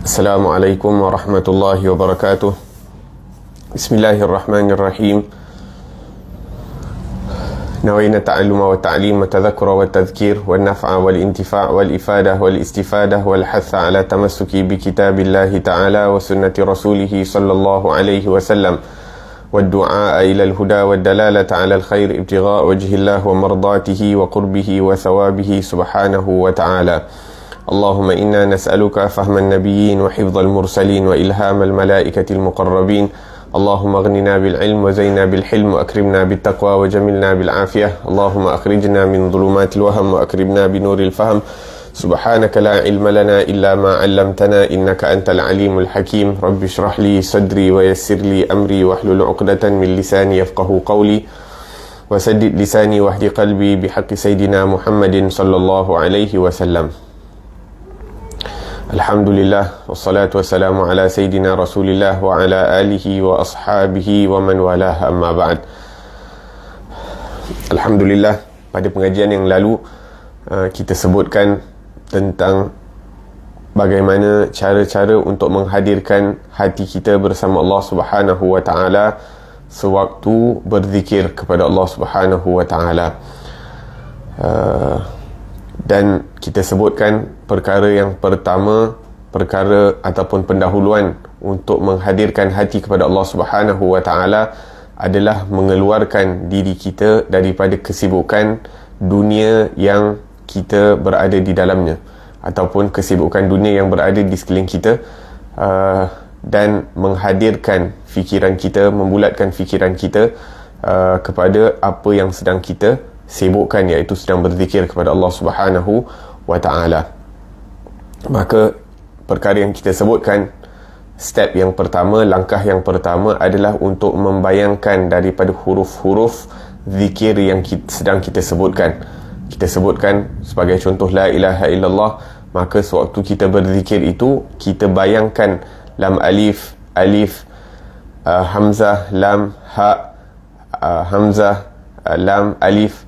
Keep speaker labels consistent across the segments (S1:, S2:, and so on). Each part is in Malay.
S1: Assalamualaikum warahmatullahi wabarakatuh. Bismillahirrahmanirrahim. نوينا التعلم والتعليم والتذكر والتذكير والنفع والانتفاع والإفادة والاستفادة والحث على التمسك بكتاب الله تعالى وسنة رسوله صلى الله عليه وسلم والدعاء إلى الهدى والدلالة على الخير ابتغاء وجه الله ومرضاته وقربه وثوابه سبحانه وتعالى. اللهم إنا نسألك فهم النبيين وحفظ المرسلين وإلهام الملائكة المقربين. اللهم اغننا بالعلم وزينا بالحلم وأكرمنا بالتقوى وجملنا بالعافية. اللهم أخرجنا من ظلمات الوهم وأكرمنا بنور الفهم. سبحانك لا علم لنا إلا ما علمتنا إنك أنت العليم الحكيم. رب اشرح لي صدري ويسر لي أمري واحلل عقدة من لساني يفقه قولي وسدد لساني واهد قلبي بحق سيدنا محمد صلى الله عليه وسلم. Alhamdulillah, wassalatu wassalamu ala Sayyidina Rasulillah wa ala alihi wa ashabihi wa man walah, amma ba'd. Alhamdulillah, pada pengajian yang lalu kita sebutkan tentang bagaimana cara-cara untuk menghadirkan hati kita bersama Allah Subhanahu wa ta'ala sewaktu berzikir kepada Allah Subhanahu wa ta'ala. Dan kita sebutkan perkara yang pertama, perkara ataupun pendahuluan untuk menghadirkan hati kepada Allah Subhanahu wa ta'ala adalah mengeluarkan diri kita daripada kesibukan dunia yang kita berada di dalamnya, ataupun kesibukan dunia yang berada di sekeliling kita, dan menghadirkan fikiran kita, membulatkan fikiran kita kepada apa yang sedang kita sibukkan, iaitu sedang berzikir kepada Allah Subhanahu wa ta'ala. Maka perkara yang kita sebutkan, step yang pertama, langkah yang pertama adalah untuk membayangkan daripada huruf-huruf zikir yang sedang kita sebutkan. Kita sebutkan sebagai contoh la ilaha illallah, maka sewaktu kita berzikir itu kita bayangkan lam alif, alif, hamzah, lam, ha, hamzah, lam, alif,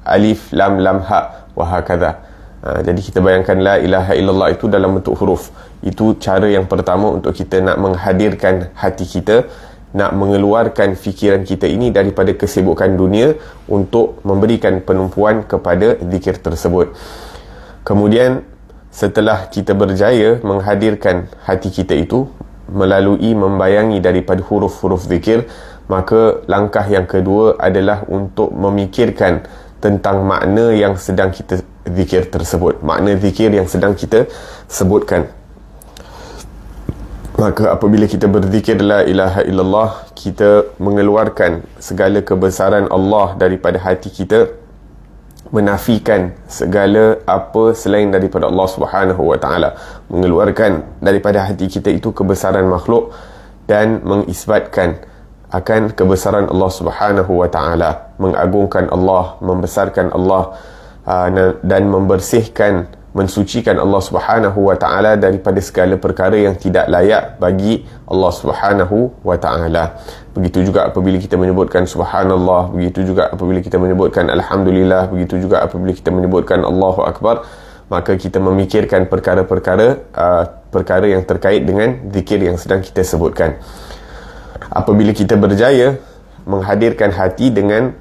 S1: alif, lam, lam, ha, wahakadha. Jadi kita bayangkan la ilaha illallah itu dalam bentuk huruf. Itu cara yang pertama untuk kita nak menghadirkan hati kita, nak mengeluarkan fikiran kita ini daripada kesibukan dunia untuk memberikan penumpuan kepada zikir tersebut. Kemudian setelah kita berjaya menghadirkan hati kita itu melalui membayangi daripada huruf-huruf zikir, maka langkah yang kedua adalah untuk memikirkan tentang makna yang sedang kita zikir tersebut, makna zikir yang sedang kita sebutkan. Maka apabila kita berzikir la ilaha illallah, kita mengeluarkan segala kebesaran Allah daripada hati kita, menafikan segala apa selain daripada Allah Subhanahu wa ta'ala, mengeluarkan daripada hati kita itu kebesaran makhluk dan mengisbatkan akan kebesaran Allah Subhanahu wa ta'ala, mengagungkan Allah, membesarkan Allah, dan membersihkan, mensucikan Allah Subhanahu wa ta'ala daripada segala perkara yang tidak layak bagi Allah Subhanahu wa ta'ala. Begitu juga apabila kita menyebutkan subhanallah, begitu juga apabila kita menyebutkan alhamdulillah, begitu juga apabila kita menyebutkan Allahu Akbar, maka kita memikirkan perkara yang terkait dengan zikir yang sedang kita sebutkan. Apabila kita berjaya menghadirkan hati dengan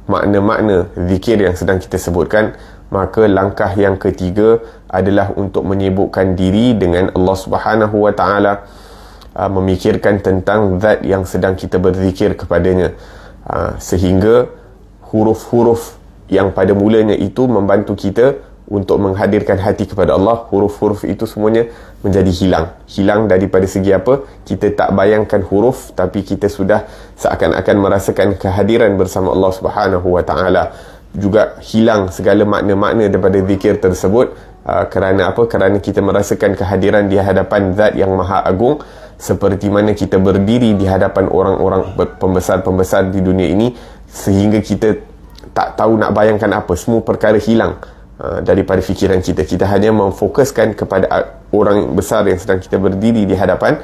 S1: makna-makna zikir yang sedang kita sebutkan, maka langkah yang ketiga adalah untuk menyibukkan diri dengan Allah Subhanahu wa ta'ala, memikirkan tentang zat yang sedang kita berzikir kepadanya, sehingga huruf-huruf yang pada mulanya itu membantu kita untuk menghadirkan hati kepada Allah, huruf-huruf itu semuanya menjadi hilang daripada segi apa? Kita tak bayangkan huruf, tapi kita sudah seakan-akan merasakan kehadiran bersama Allah Subhanahu wa ta'ala. Juga hilang segala makna-makna daripada zikir tersebut. Kerana apa? Kerana kita merasakan kehadiran di hadapan zat yang maha agung, seperti mana kita berdiri di hadapan orang-orang pembesar-pembesar di dunia ini, sehingga kita tak tahu nak bayangkan apa, semua perkara hilang daripada fikiran kita. Kita hanya memfokuskan kepada orang besar yang sedang kita berdiri di hadapan.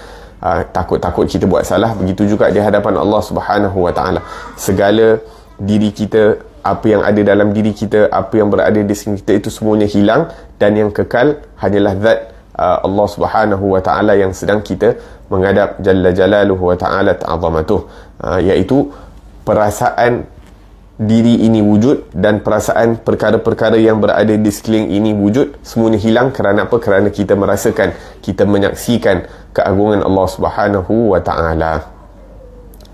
S1: Takut-takut kita buat salah. Begitu juga di hadapan Allah Subhanahu wa ta'ala. Segala diri kita, apa yang ada dalam diri kita, apa yang berada di sini kita, itu semuanya hilang, dan yang kekal hanyalah zat Allah Subhanahu wa ta'ala yang sedang kita menghadap Jalla Jalaluhu wa ta'ala ta'azamatuh, iaitu perasaan diri ini wujud dan perasaan perkara-perkara yang berada di sekeliling ini wujud, semuanya hilang. Kerana apa? Kerana kita merasakan, kita menyaksikan keagungan Allah Subhanahu wa ta'ala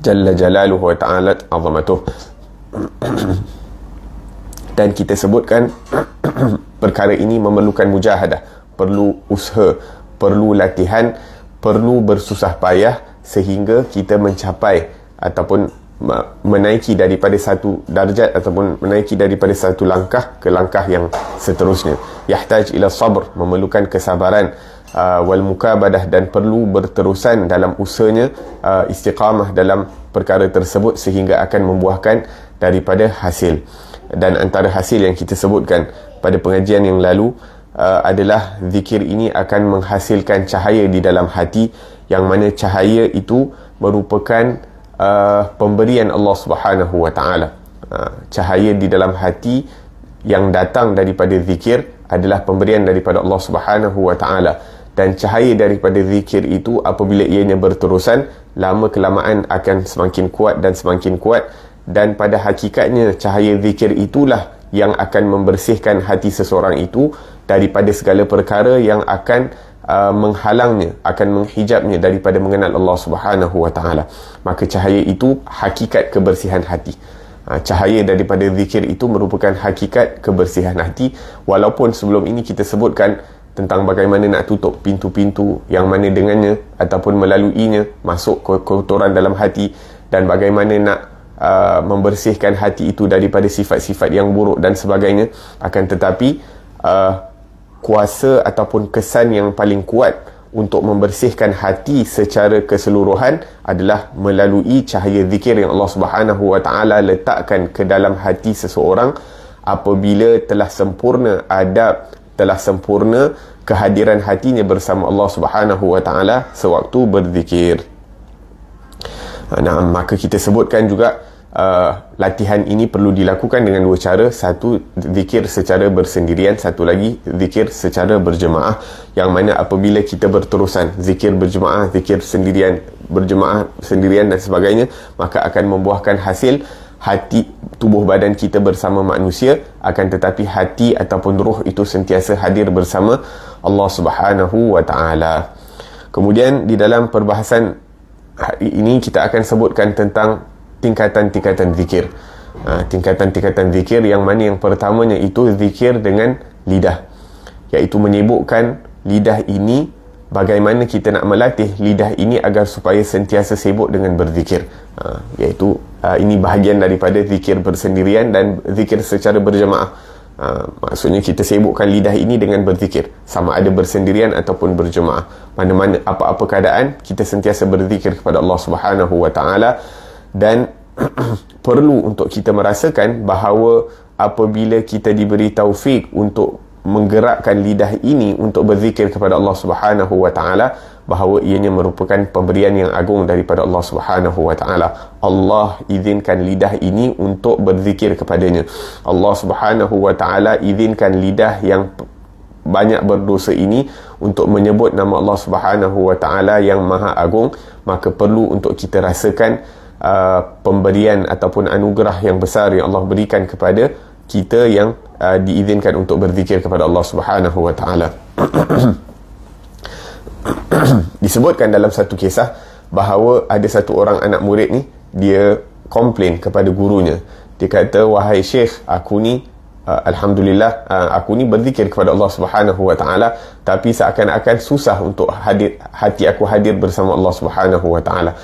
S1: Jalla Jalaluhu wa ta'ala ta'azamatuh. Dan kita sebutkan perkara ini memerlukan mujahadah, perlu usaha, perlu latihan, perlu bersusah payah sehingga kita mencapai ataupun menaiki daripada satu darjat ataupun menaiki daripada satu langkah ke langkah yang seterusnya. Yahtaj ila sabr, memerlukan kesabaran, wal mukabadah, dan perlu berterusan dalam usahanya, istiqamah dalam perkara tersebut sehingga akan membuahkan daripada hasil. Dan antara hasil yang kita sebutkan pada pengajian yang lalu adalah zikir ini akan menghasilkan cahaya di dalam hati, yang mana cahaya itu merupakan pemberian Allah Subhanahu wa ta'ala. Cahaya di dalam hati yang datang daripada zikir adalah pemberian daripada Allah Subhanahu wa ta'ala. Dan cahaya daripada zikir itu apabila ianya berterusan, lama kelamaan akan semakin kuat dan semakin kuat. Dan pada hakikatnya cahaya zikir itulah yang akan membersihkan hati seseorang itu daripada segala perkara yang akan menghalangnya, akan menghijabnya daripada mengenal Allah Subhanahu wa ta'ala. Maka cahaya itu hakikat kebersihan hati. Cahaya daripada zikir itu merupakan hakikat kebersihan hati. Walaupun sebelum ini kita sebutkan tentang bagaimana nak tutup pintu-pintu yang mana dengannya ataupun melaluinya masuk kotoran dalam hati, dan bagaimana nak membersihkan hati itu daripada sifat-sifat yang buruk dan sebagainya. Akan tetapi kuasa ataupun kesan yang paling kuat untuk membersihkan hati secara keseluruhan adalah melalui cahaya zikir yang Allah Subhanahu wa ta'ala letakkan ke dalam hati seseorang apabila telah sempurna adab, telah sempurna kehadiran hatinya bersama Allah Subhanahu wa ta'ala sewaktu berzikir. Maka kita sebutkan juga latihan ini perlu dilakukan dengan dua cara. Satu, zikir secara bersendirian. Satu lagi, zikir secara berjemaah. Yang mana apabila kita berterusan zikir berjemaah, zikir sendirian, berjemaah sendirian dan sebagainya, maka akan membuahkan hasil hati, tubuh badan kita bersama manusia, akan tetapi hati ataupun ruh itu sentiasa hadir bersama Allah Subhanahu wa ta'ala. Kemudian di dalam perbahasan hari ini kita akan sebutkan tentang tingkatan-tingkatan zikir. Tingkatan-tingkatan zikir yang mana yang pertamanya itu zikir dengan lidah, iaitu menyibukkan lidah ini. Bagaimana kita nak melatih lidah ini agar supaya sentiasa sibuk dengan berzikir, iaitu ini bahagian daripada zikir bersendirian dan zikir secara berjemaah. Maksudnya kita sibukkan lidah ini dengan berzikir, sama ada bersendirian ataupun berjemaah. Mana-mana apa-apa keadaan kita sentiasa berzikir kepada Allah Subhanahu wa ta'ala. Dan perlu untuk kita merasakan bahawa apabila kita diberi taufik untuk menggerakkan lidah ini untuk berzikir kepada Allah Subhanahu wa ta'ala, bahawa ianya merupakan pemberian yang agung daripada Allah Subhanahu wa ta'ala. Allah izinkan lidah ini untuk berzikir kepadanya. Allah Subhanahu wa ta'ala izinkan lidah yang banyak berdosa ini untuk menyebut nama Allah Subhanahu wa ta'ala yang maha agung. Maka perlu untuk kita rasakan pemberian ataupun anugerah yang besar yang Allah berikan kepada kita yang diizinkan untuk berzikir kepada Allah Subhanahu wa ta'ala. Disebutkan dalam satu kisah bahawa ada satu orang anak murid ni, dia komplain kepada gurunya. Dia kata, wahai syekh, aku ni alhamdulillah, aku ni berzikir kepada Allah Subhanahu wa ta'ala, tapi seakan-akan susah untuk hati aku hadir bersama Allah Subhanahu wa ta'ala.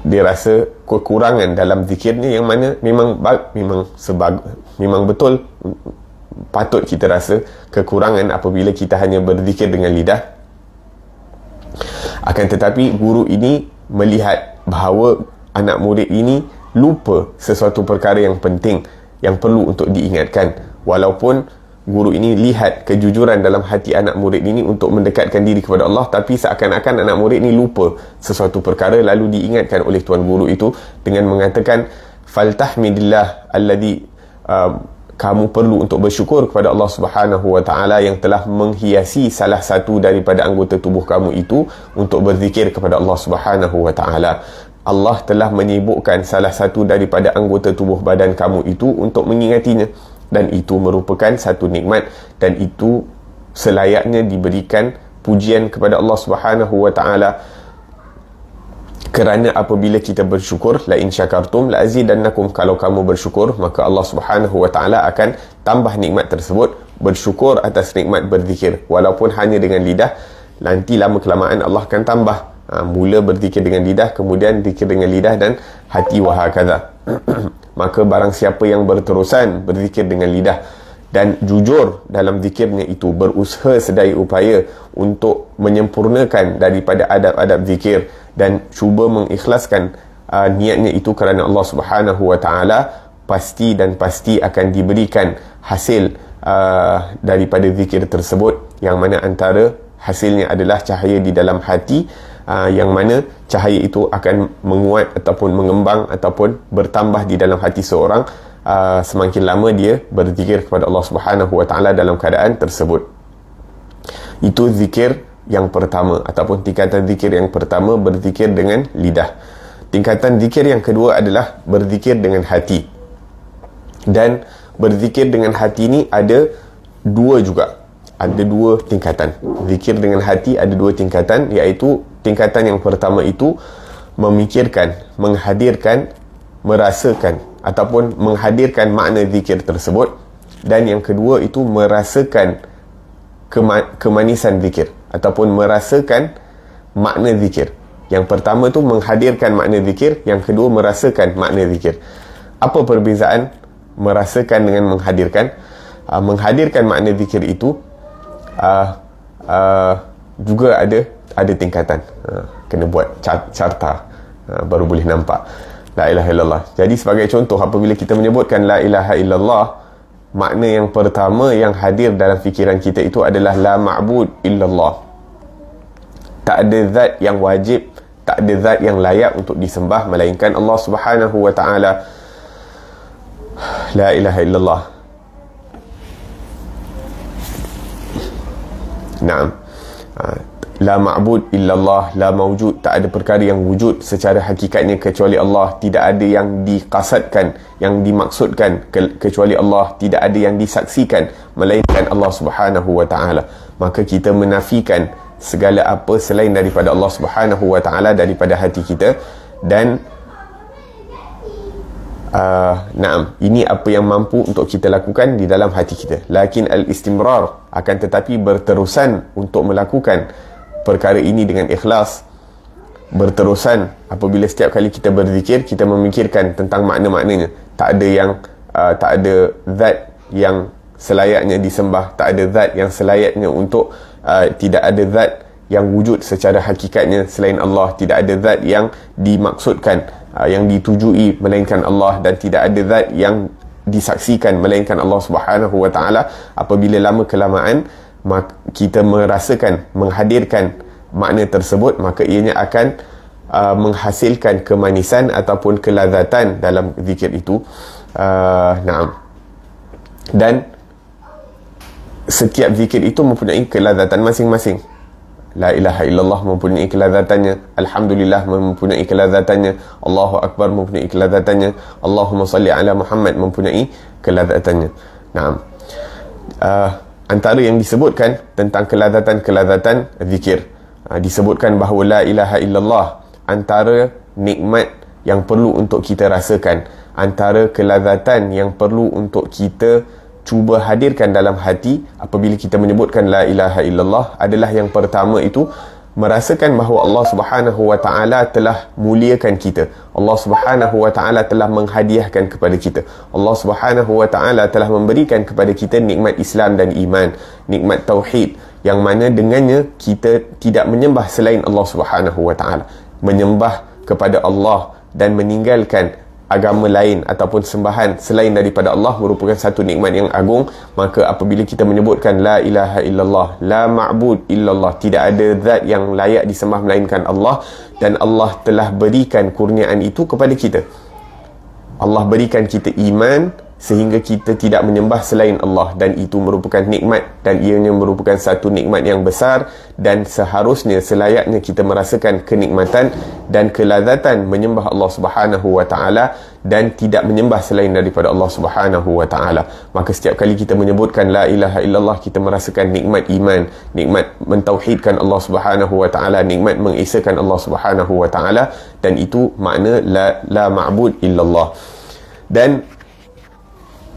S1: Dia rasa kekurangan dalam zikirnya, yang mana memang betul patut kita rasa kekurangan apabila kita hanya berzikir dengan lidah. Akan tetapi guru ini melihat bahawa anak murid ini lupa sesuatu perkara yang penting yang perlu untuk diingatkan. Walaupun guru ini lihat kejujuran dalam hati anak murid ini untuk mendekatkan diri kepada Allah, tapi seakan-akan anak murid ini lupa sesuatu perkara, lalu diingatkan oleh tuan guru itu dengan mengatakan, faltahmidillah alladhi, kamu perlu untuk bersyukur kepada Allah Subhanahu wa taala yang telah menghiasi salah satu daripada anggota tubuh kamu itu untuk berzikir kepada Allah Subhanahu wa taala. Allah telah menyibukkan salah satu daripada anggota tubuh badan kamu itu untuk mengingatinya, dan itu merupakan satu nikmat, dan itu selayaknya diberikan pujian kepada Allah Subhanahu wa taala. Kerana apabila kita bersyukur, la in syakartum la azidannakum, kalau kamu bersyukur maka Allah Subhanahu wa taala akan tambah nikmat tersebut. Bersyukur atas nikmat berzikir walaupun hanya dengan lidah, nanti lama kelamaan Allah akan tambah. Mula berzikir dengan lidah, kemudian zikir dengan lidah dan hati, wahakadha. Maka barang siapa yang berterusan berzikir dengan lidah dan jujur dalam zikirnya itu, berusaha sedaya upaya untuk menyempurnakan daripada adab-adab zikir dan cuba mengikhlaskan niatnya itu kerana Allah Subhanahu wa taala, pasti akan diberikan hasil daripada zikir tersebut, yang mana antara hasilnya adalah cahaya di dalam hati, yang mana cahaya itu akan menguat ataupun mengembang ataupun bertambah di dalam hati seorang semakin lama dia berzikir kepada Allah Subhanahu wa taala dalam keadaan tersebut. Itu zikir yang pertama ataupun tingkatan zikir yang pertama, berzikir dengan lidah. Tingkatan zikir yang kedua adalah berzikir dengan hati. Dan berzikir dengan hati ni ada dua juga. Ada dua tingkatan. Zikir dengan hati ada dua tingkatan, iaitu tingkatan yang pertama itu memikirkan, menghadirkan, merasakan ataupun menghadirkan makna zikir tersebut, dan yang kedua itu merasakan kemanisan zikir ataupun merasakan makna zikir. Yang pertama tu menghadirkan makna zikir, yang kedua merasakan makna zikir. Apa perbezaan merasakan dengan menghadirkan? Menghadirkan makna zikir itu juga ada tingkatan. Kena buat carta baru boleh nampak. La ilaha illallah. Jadi sebagai contoh, apabila kita menyebutkan la ilaha illallah, makna yang pertama yang hadir dalam fikiran kita itu adalah la ma'bud illallah. Tak ada zat yang wajib, tak ada zat yang layak untuk disembah melainkan Allah Subhanahu wa taala. La ilaha illallah. Naam. La ma'bud illallah, la mawjud, tak ada perkara yang wujud secara hakikatnya kecuali Allah. Tidak ada yang dikasadkan, yang dimaksudkan kecuali Allah. Tidak ada yang disaksikan melainkan Allah Subhanahu wa ta'ala. Maka kita menafikan segala apa selain daripada Allah Subhanahu wa ta'ala daripada hati kita. Dan naam, ini apa yang mampu untuk kita lakukan di dalam hati kita. Lakin al-istimrar, akan tetapi berterusan untuk melakukan perkara ini dengan ikhlas, berterusan apabila setiap kali kita berzikir kita memikirkan tentang makna-maknanya. Tak ada zat yang selayaknya disembah, tak ada zat yang selayaknya untuk tidak ada zat yang wujud secara hakikatnya selain Allah, tidak ada zat yang dimaksudkan, yang ditujui melainkan Allah, dan tidak ada zat yang disaksikan melainkan Allah Subhanahu wa taala. Apabila lama kelamaan kita merasakan, menghadirkan makna tersebut, maka ianya akan menghasilkan kemanisan ataupun kelazatan dalam zikir itu. Naam. Dan setiap zikir itu mempunyai kelazatan masing-masing. La ilaha illallah mempunyai kelazatannya, alhamdulillah mempunyai kelazatannya, Allahu akbar mempunyai kelazatannya, Allahumma salli ala Muhammad mempunyai kelazatannya. Naam. Antara yang disebutkan tentang kelazatan-kelazatan zikir, disebutkan bahawa la ilaha illallah antara nikmat yang perlu untuk kita rasakan, antara kelazatan yang perlu untuk kita cuba hadirkan dalam hati apabila kita menyebutkan la ilaha illallah adalah yang pertama itu merasakan bahawa Allah Subhanahu wa ta'ala telah muliakan kita. Allah Subhanahu wa ta'ala telah menghadiahkan kepada kita. Allah Subhanahu wa ta'ala telah memberikan kepada kita nikmat Islam dan iman, nikmat tauhid, yang mana dengannya kita tidak menyembah selain Allah Subhanahu wa ta'ala. Menyembah kepada Allah dan meninggalkan agama lain ataupun sembahan selain daripada Allah merupakan satu nikmat yang agung. Maka apabila kita menyebutkan la ilaha illallah, la ma'bud illallah, tidak ada zat yang layak disembah melainkan Allah, dan Allah telah berikan kurniaan itu kepada kita. Allah berikan kita iman sehingga kita tidak menyembah selain Allah, dan itu merupakan nikmat, dan ianya merupakan satu nikmat yang besar, dan seharusnya selayaknya kita merasakan kenikmatan dan kelazatan menyembah Allah Subhanahu wa taala dan tidak menyembah selain daripada Allah Subhanahu wa taala. Maka setiap kali kita menyebutkan la ilaha illallah, kita merasakan nikmat iman, nikmat mentauhidkan Allah Subhanahu wa taala, nikmat mengesakan Allah Subhanahu wa taala, dan itu makna la ma'bud illallah. Dan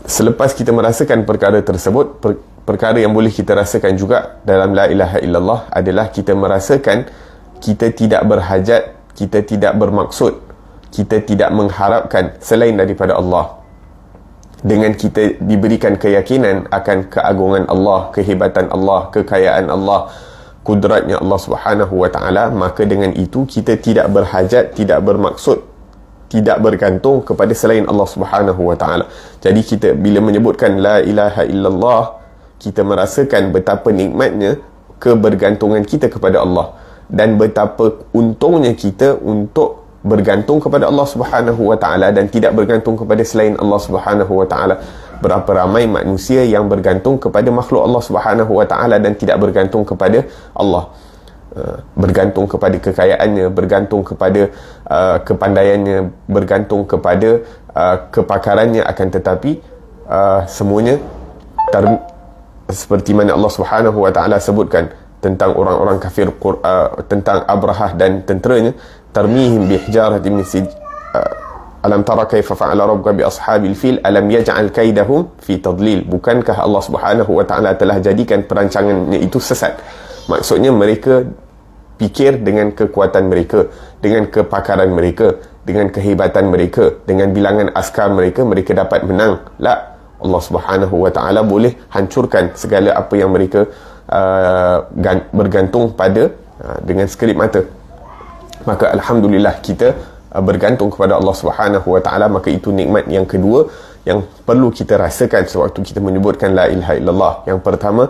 S1: selepas kita merasakan perkara tersebut, perkara yang boleh kita rasakan juga dalam la ilaha illallah adalah kita merasakan kita tidak berhajat, kita tidak bermaksud, kita tidak mengharapkan selain daripada Allah. Dengan kita diberikan keyakinan akan keagungan Allah, kehebatan Allah, kekayaan Allah, kudratnya Allah Subhanahu wa taala, maka dengan itu kita tidak berhajat, tidak bermaksud, tidak bergantung kepada selain Allah Subhanahu wa taala. Jadi kita bila menyebutkan la ilaha illallah, kita merasakan betapa nikmatnya kebergantungan kita kepada Allah, dan betapa untungnya kita untuk bergantung kepada Allah Subhanahu wa taala dan tidak bergantung kepada selain Allah Subhanahu wa taala. Berapa ramai manusia yang bergantung kepada makhluk Allah Subhanahu wa taala dan tidak bergantung kepada Allah. Bergantung kepada kekayaannya, bergantung kepada kepandaiannya, bergantung kepada kepakarannya, akan tetapi semuanya seperti mana Allah Subhanahu wa taala sebutkan tentang orang-orang kafir, tentang Abrahah dan tenteranya, tarmihim bihjaratin min alam tara kaifa fa'ala rabbuka bi ashabil fil alam yaj'al kaidahum fi tadlil. Bukankah Allah Subhanahu wa taala telah jadikan perancangannya itu sesat? Maksudnya mereka fikir dengan kekuatan mereka, dengan kepakaran mereka, dengan kehebatan mereka, dengan bilangan askar mereka, mereka dapat menang. La, Allah Subhanahu wa taala boleh hancurkan segala apa yang mereka bergantung pada dengan sekelip mata. Maka alhamdulillah kita bergantung kepada Allah Subhanahu wa taala. Maka itu nikmat yang kedua yang perlu kita rasakan sewaktu kita menyebutkan la ilaha illallah. Yang pertama,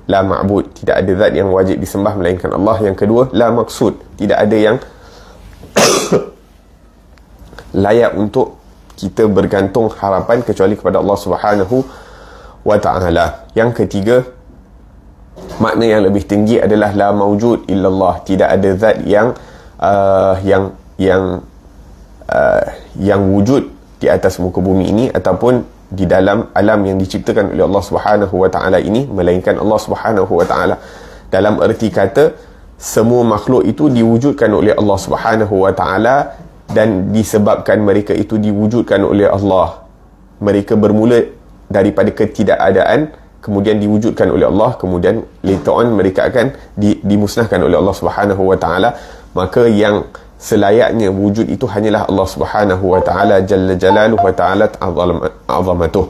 S1: la ma'bud, tidak ada zat yang wajib disembah melainkan Allah. Yang kedua, la maksud, tidak ada yang layak untuk kita bergantung harapan kecuali kepada Allah Subhanahu wa taala. Yang ketiga, makna yang lebih tinggi adalah la maujud illallah, tidak ada zat yang wujud di atas muka bumi ini ataupun di dalam alam yang diciptakan oleh Allah Subhanahu wa taala ini melainkan Allah Subhanahu wa taala. Dalam erti kata, semua makhluk itu diwujudkan oleh Allah Subhanahu wa taala, dan disebabkan mereka itu diwujudkan oleh Allah, mereka bermula daripada ketidakadaan, kemudian diwujudkan oleh Allah, kemudian later on mereka akan dimusnahkan oleh Allah Subhanahu wa taala. Maka yang selayaknya wujud itu hanyalah Allah Subhanahu wa taala jalla jalaluhu wa ta'ala azamatuh.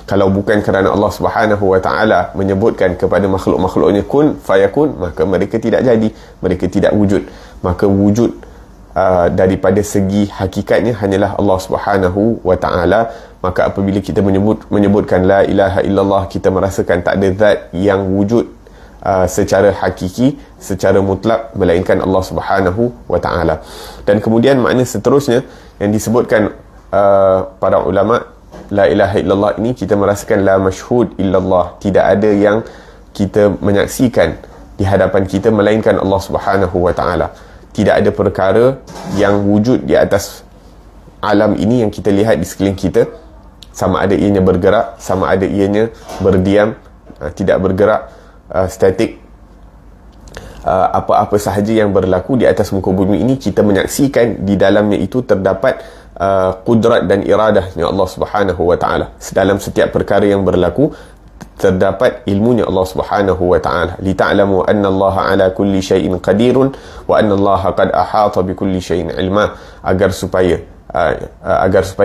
S1: Kalau bukan kerana Allah Subhanahu wa taala menyebutkan kepada makhluk-makhluknya kun fayakun, maka mereka tidak jadi, mereka tidak wujud. Maka wujud daripada segi hakikatnya hanyalah Allah Subhanahu wa taala. Maka apabila kita menyebutkan la ilaha illallah, kita merasakan tak ada zat yang wujud secara hakiki, secara mutlak melainkan Allah Subhanahu wa taala. Dan kemudian makna seterusnya yang disebutkan para ulama, la ilaha illallah ini kita merasakan la masyhud illallah, tidak ada yang kita menyaksikan di hadapan kita melainkan Allah Subhanahu wa taala. Tidak ada perkara yang wujud di atas alam ini yang kita lihat di sekeliling kita, sama ada ianya bergerak, sama ada ianya berdiam, tidak bergerak, statik, apa-apa sahaja yang berlaku di atas muka bumi ini, kita menyaksikan di dalamnya itu terdapat kudrat dan iradahnya Allah Subhanahu wa taala. Dalam setiap perkara yang berlaku terdapat ilmunya Allah Subhanahu wa taala. Li ta'lamu anna Allah ala kulli syai'in qadirun wa anna Allah qad ahata bi kulli syai'in ilma, agar supaya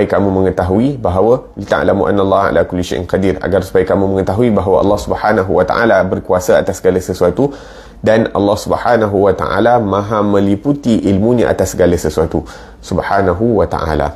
S1: kamu mengetahui bahawa li ta'lamu anna Allah ala kulli syai'in qadir, agar supaya kamu mengetahui bahawa Allah Subhanahu wa taala berkuasa atas segala sesuatu, dan Allah Subhanahu wa taala maha meliputi ilmunya atas segala sesuatu Subhanahu wa taala.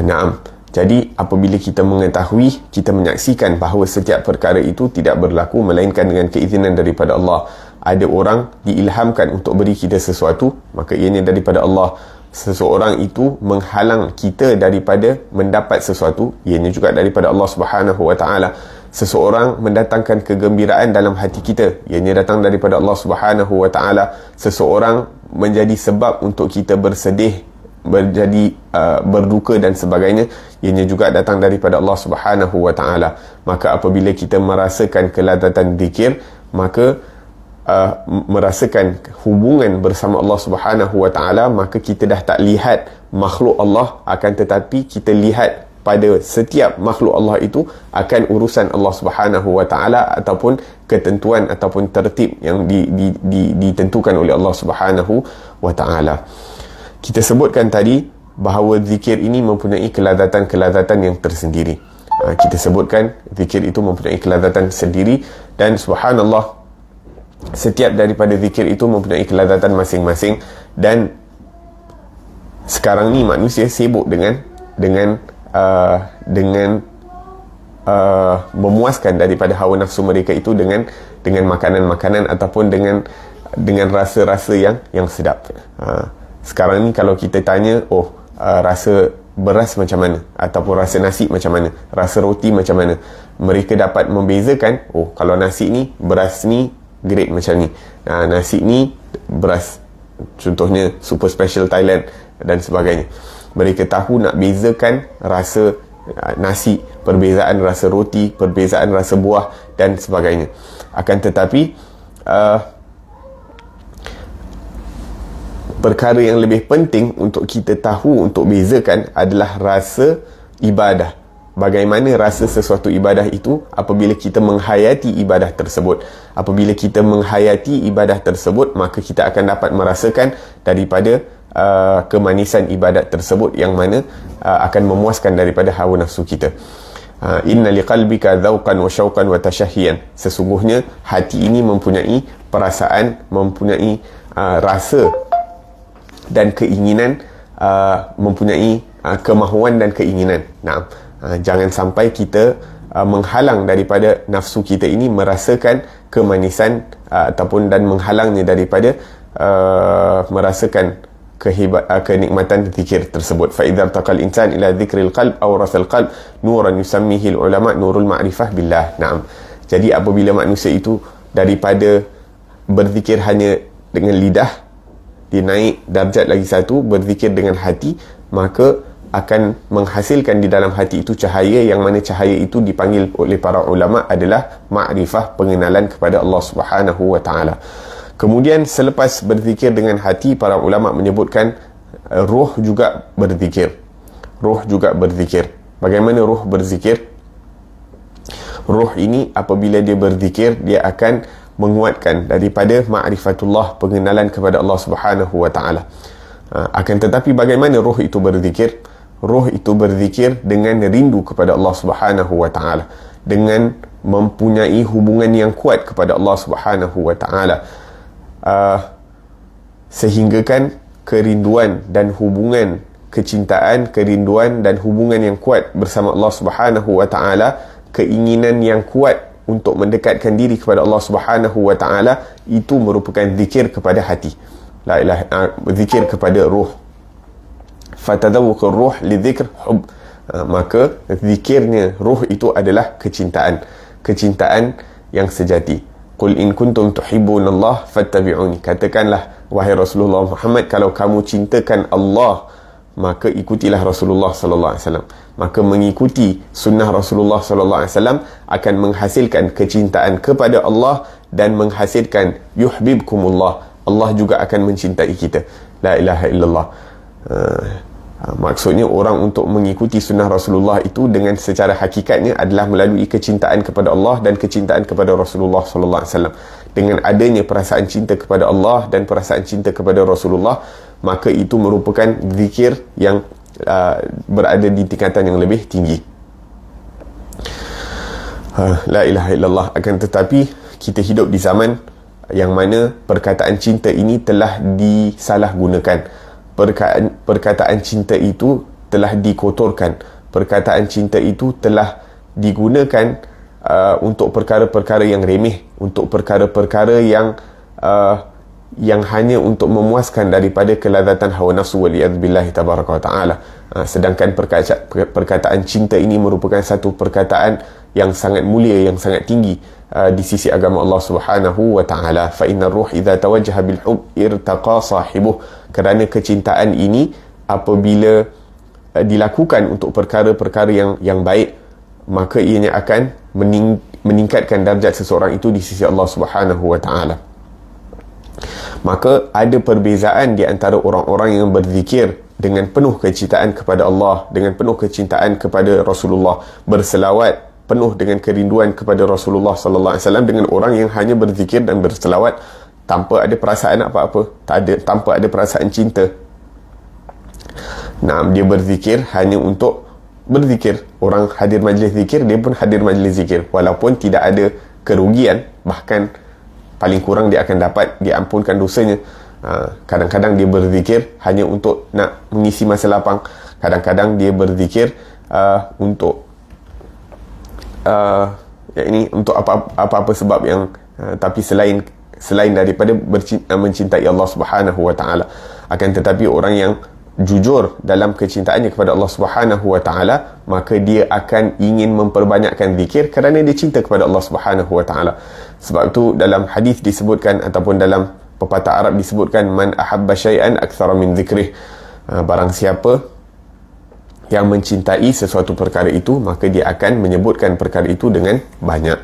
S1: Naam. Jadi apabila kita mengetahui, kita menyaksikan bahawa setiap perkara itu tidak berlaku melainkan dengan keizinan daripada Allah. Ada orang diilhamkan untuk beri kita sesuatu, maka ianya daripada Allah. seseorang itu menghalang kita daripada mendapat sesuatu, ianya juga daripada Allah Subhanahu wa taala. Seseorang mendatangkan kegembiraan dalam hati kita, ianya datang daripada Allah Subhanahu wa taala. Seseorang menjadi sebab untuk kita bersedih, berduka dan sebagainya, ianya juga datang daripada Allah Subhanahu wa taala. Maka apabila kita merasakan kelazatan zikir, maka merasakan hubungan bersama Allah Subhanahu wa taala, maka kita dah tak lihat makhluk Allah, akan tetapi kita lihat pada setiap makhluk Allah itu akan urusan Allah Subhanahu wa taala ataupun ketentuan ataupun tertib yang ditentukan oleh Allah Subhanahu wa taala. Kita sebutkan tadi bahawa zikir ini mempunyai kelazatan-kelazatan yang tersendiri. Kita sebutkan zikir itu mempunyai kelazatan sendiri, dan subhanallah, setiap daripada zikir itu mempunyai kelazatan masing-masing. Dan sekarang ni manusia sibuk dengan memuaskan daripada hawa nafsu mereka itu dengan makanan-makanan ataupun dengan rasa-rasa yang sedap. Sekarang ni kalau kita tanya, rasa beras macam mana, ataupun rasa nasi macam mana, rasa roti macam mana, mereka dapat membezakan, kalau nasi ni, beras ni grade macam ni, nasi ni beras contohnya super special Thailand dan sebagainya. Mereka tahu nak bezakan rasa nasi, perbezaan rasa roti, perbezaan rasa buah dan sebagainya. Akan tetapi perkara yang lebih penting untuk kita tahu, untuk bezakan, adalah rasa ibadah. Bagaimana rasa sesuatu ibadah itu apabila kita menghayati ibadah tersebut. Apabila kita menghayati ibadah tersebut, maka kita akan dapat merasakan daripada kemanisan ibadat tersebut, yang mana akan memuaskan daripada hawa nafsu kita. Inna liqalbika dzauqan wa syauqan wa tashahhiyan. Sesungguhnya hati ini mempunyai perasaan, mempunyai rasa dan keinginan, mempunyai kemahuan dan keinginan. Jangan sampai kita menghalang daripada nafsu kita ini merasakan kemanisan ataupun dan menghalangnya daripada merasakan kenikmatan zikir tersebut. Fa idza taqal insan ila dzikril qalb aw rasal qalb nuran yusammihi ulama nurul ma'rifah billah. Jadi apabila manusia itu daripada berzikir hanya dengan lidah, dia naik darjat lagi satu, berzikir dengan hati, maka akan menghasilkan di dalam hati itu cahaya, yang mana cahaya itu dipanggil oleh para ulama adalah ma'rifah, pengenalan kepada Allah Subhanahu wa taala. Kemudian selepas berzikir dengan hati, para ulama menyebutkan roh juga berzikir. Roh juga berzikir. Bagaimana roh berzikir? Roh ini apabila dia berzikir, dia akan menguatkan daripada ma'rifatullah, pengenalan kepada Allah Subhanahu wa taala. Akan tetapi bagaimana roh itu berzikir? Roh itu berzikir dengan rindu kepada Allah Subhanahu wa taala, dengan mempunyai hubungan yang kuat kepada Allah Subhanahu wa taala, sehinggakan kerinduan dan hubungan kecintaan, kerinduan dan hubungan yang kuat bersama Allah Subhanahu wa taala, keinginan yang kuat untuk mendekatkan diri kepada Allah Subhanahu wa taala, itu merupakan zikir kepada hati. La ilaha, zikir kepada ruh. Fatadawuqur ruh li dzikr hub. Maka zikirnya ruh itu adalah kecintaan, kecintaan yang sejati. Qul in kuntum tuhibbunallah fattabi'uni. Katakanlah wahai Rasulullah Muhammad, kalau kamu cintakan Allah, maka ikutilah Rasulullah sallallahu alaihi wasallam. Maka mengikuti sunnah Rasulullah sallallahu alaihi wasallam akan menghasilkan kecintaan kepada Allah dan menghasilkan yuhibbukumullah. Allah juga akan mencintai kita. La ilaha illallah. Maksudnya orang untuk mengikuti sunnah Rasulullah itu dengan secara hakikatnya adalah melalui kecintaan kepada Allah dan kecintaan kepada Rasulullah sallallahu alaihi wasallam. Dengan adanya perasaan cinta kepada Allah dan perasaan cinta kepada Rasulullah, maka itu merupakan zikir yang berada di tingkatan yang lebih tinggi. La ilaha illallah. Akan tetapi kita hidup di zaman yang mana perkataan cinta ini telah disalahgunakan. Perkataan cinta itu telah dikotorkan. Perkataan cinta itu telah digunakan untuk perkara-perkara yang remeh, untuk perkara-perkara yang yang hanya untuk memuaskan daripada kelazatan hawa nafsu waliyadzubillahi tabaraka wa ta'ala. Sedangkan perkataan cinta ini merupakan satu perkataan yang sangat mulia, yang sangat tinggi di sisi agama Allah Subhanahu wa ta'ala. Fa inna ruh idza tawajjaha bil hub irtaqa sahibuh. Kerana kecintaan ini apabila dilakukan untuk perkara-perkara yang baik, maka ianya akan meningkatkan darjat seseorang itu di sisi Allah Subhanahu wa ta'ala. Maka ada perbezaan di antara orang-orang yang berzikir dengan penuh kecintaan kepada Allah, dengan penuh kecintaan kepada Rasulullah, berselawat penuh dengan kerinduan kepada Rasulullah sallallahu alaihi wasallam, dengan orang yang hanya berzikir dan berselawat tanpa ada perasaan apa-apa, tanpa ada perasaan cinta. Dia berzikir hanya untuk berzikir. Orang hadir majlis zikir, dia pun hadir majlis zikir walaupun tidak ada kerugian, bahkan paling kurang dia akan dapat diampunkan dosanya. Kadang-kadang dia berzikir hanya untuk nak mengisi masa lapang, kadang-kadang dia berzikir untuk untuk apa-apa sebab yang tapi selain daripada mencintai Allah Subhanahu wa ta'ala. Akan tetapi orang yang jujur dalam kecintaannya kepada Allah Subhanahu wa ta'ala, maka dia akan ingin memperbanyakkan zikir kerana dia cinta kepada Allah Subhanahu wa ta'ala. Sebab itu dalam hadis disebutkan, ataupun dalam pepatah Arab disebutkan, man ahabba syai'an aktsara min zikrih. Barang siapa yang mencintai sesuatu perkara itu, maka dia akan menyebutkan perkara itu dengan banyak.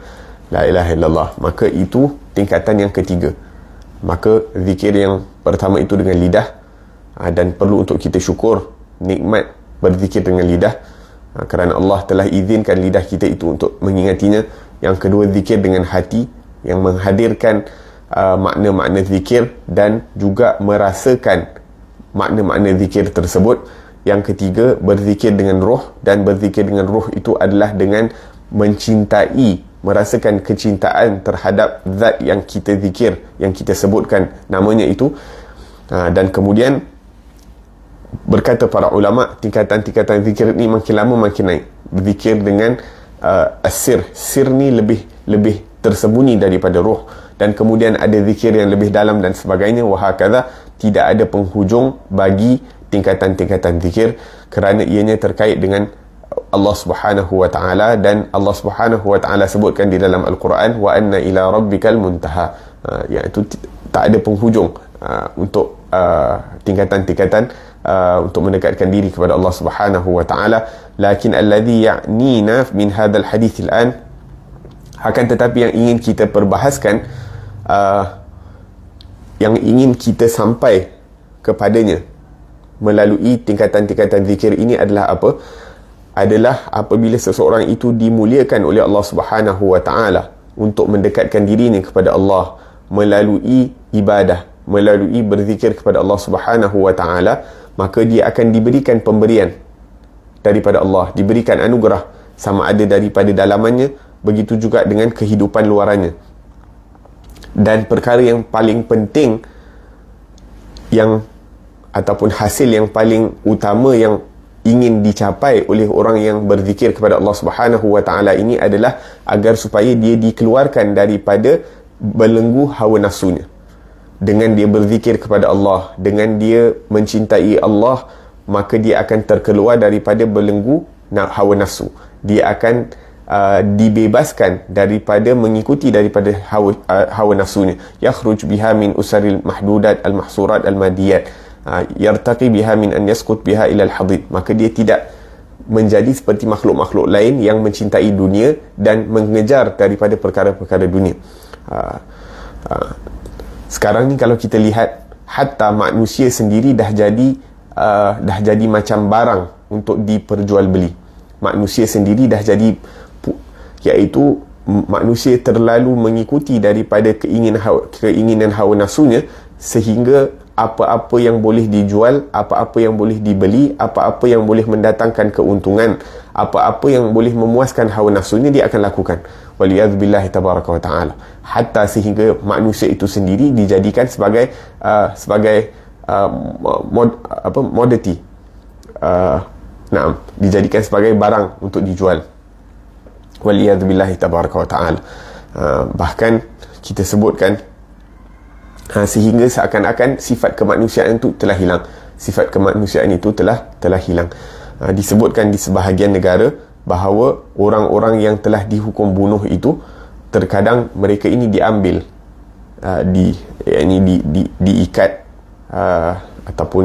S1: La ilaha illallah. Maka itu tingkatan yang ketiga. Maka zikir yang pertama itu dengan lidah, dan perlu untuk kita syukur nikmat berzikir dengan lidah, kerana Allah telah izinkan lidah kita itu untuk mengingatinya. Yang kedua, zikir dengan hati yang menghadirkan makna-makna zikir dan juga merasakan makna-makna zikir tersebut. Yang ketiga, berzikir dengan roh, dan berzikir dengan roh itu adalah dengan mencintai, merasakan kecintaan terhadap zat yang kita zikir, yang kita sebutkan namanya itu. Dan kemudian berkata para ulama, tingkatan-tingkatan zikir ni makin lama makin naik. Zikir dengan asir, sir ni lebih tersembunyi daripada roh, dan kemudian ada zikir yang lebih dalam dan sebagainya. Wahakadha, tidak ada penghujung bagi tingkatan-tingkatan zikir, kerana ianya terkait dengan Allah Subhanahu wa ta'ala. Dan Allah Subhanahu wa ta'ala sebutkan di dalam Al-Quran, wa anna ila rabbikal muntaha, iaitu tak ada penghujung untuk tingkatan-tingkatan untuk mendekatkan diri kepada Allah Subhanahu wa ta'ala. Lakin alladhi ya'nina min hadzal hadits al-an, akan tetapi yang ingin kita perbahaskan, yang ingin kita sampai kepadanya melalui tingkatan-tingkatan zikir ini adalah apa? Adalah apabila seseorang itu dimuliakan oleh Allah Subhanahu wa ta'ala untuk mendekatkan dirinya kepada Allah melalui ibadah, melalui berzikir kepada Allah Subhanahu wa ta'ala, maka dia akan diberikan pemberian daripada Allah, diberikan anugerah, sama ada daripada dalamannya, begitu juga dengan kehidupan luarannya. Dan perkara yang paling penting ataupun hasil yang paling utama yang ingin dicapai oleh orang yang berzikir kepada Allah Subhanahu wa ta'ala ini adalah agar supaya dia dikeluarkan daripada belenggu hawa nafsunya. Dengan dia berzikir kepada Allah, dengan dia mencintai Allah, maka dia akan terkeluar daripada belenggu hawa nafsu. Dia akan dibebaskan daripada mengikuti daripada hawa nafsunya. Yakhruj biha min usaril mahdudat al-mahsurat al-madiyat, yartaqi biha min an yasqut biha ila al-hadid. Maka dia tidak menjadi seperti makhluk-makhluk lain yang mencintai dunia dan mengejar daripada perkara-perkara dunia. Sekarang ni kalau kita lihat, hatta manusia sendiri dah jadi macam barang untuk diperjualbeli. Manusia sendiri dah jadi, iaitu manusia terlalu mengikuti daripada keinginan hawa nafsunya, sehingga apa-apa yang boleh dijual, apa-apa yang boleh dibeli, apa-apa yang boleh mendatangkan keuntungan, apa-apa yang boleh memuaskan hawa nafsunya, dia akan lakukan. Waliyadzubillahi tabaraka wa ta'ala. Hatta sehingga manusia itu sendiri dijadikan sebagai modity, dijadikan sebagai barang untuk dijual. Waliyadzubillahi tabaraka wa ta'ala. Bahkan kita sebutkan sehingga seakan-akan sifat kemanusiaan itu telah hilang. Sifat kemanusiaan itu telah hilang. Disebutkan di sebahagian negara bahawa orang-orang yang telah dihukum bunuh itu terkadang mereka ini diambil, diikat, ataupun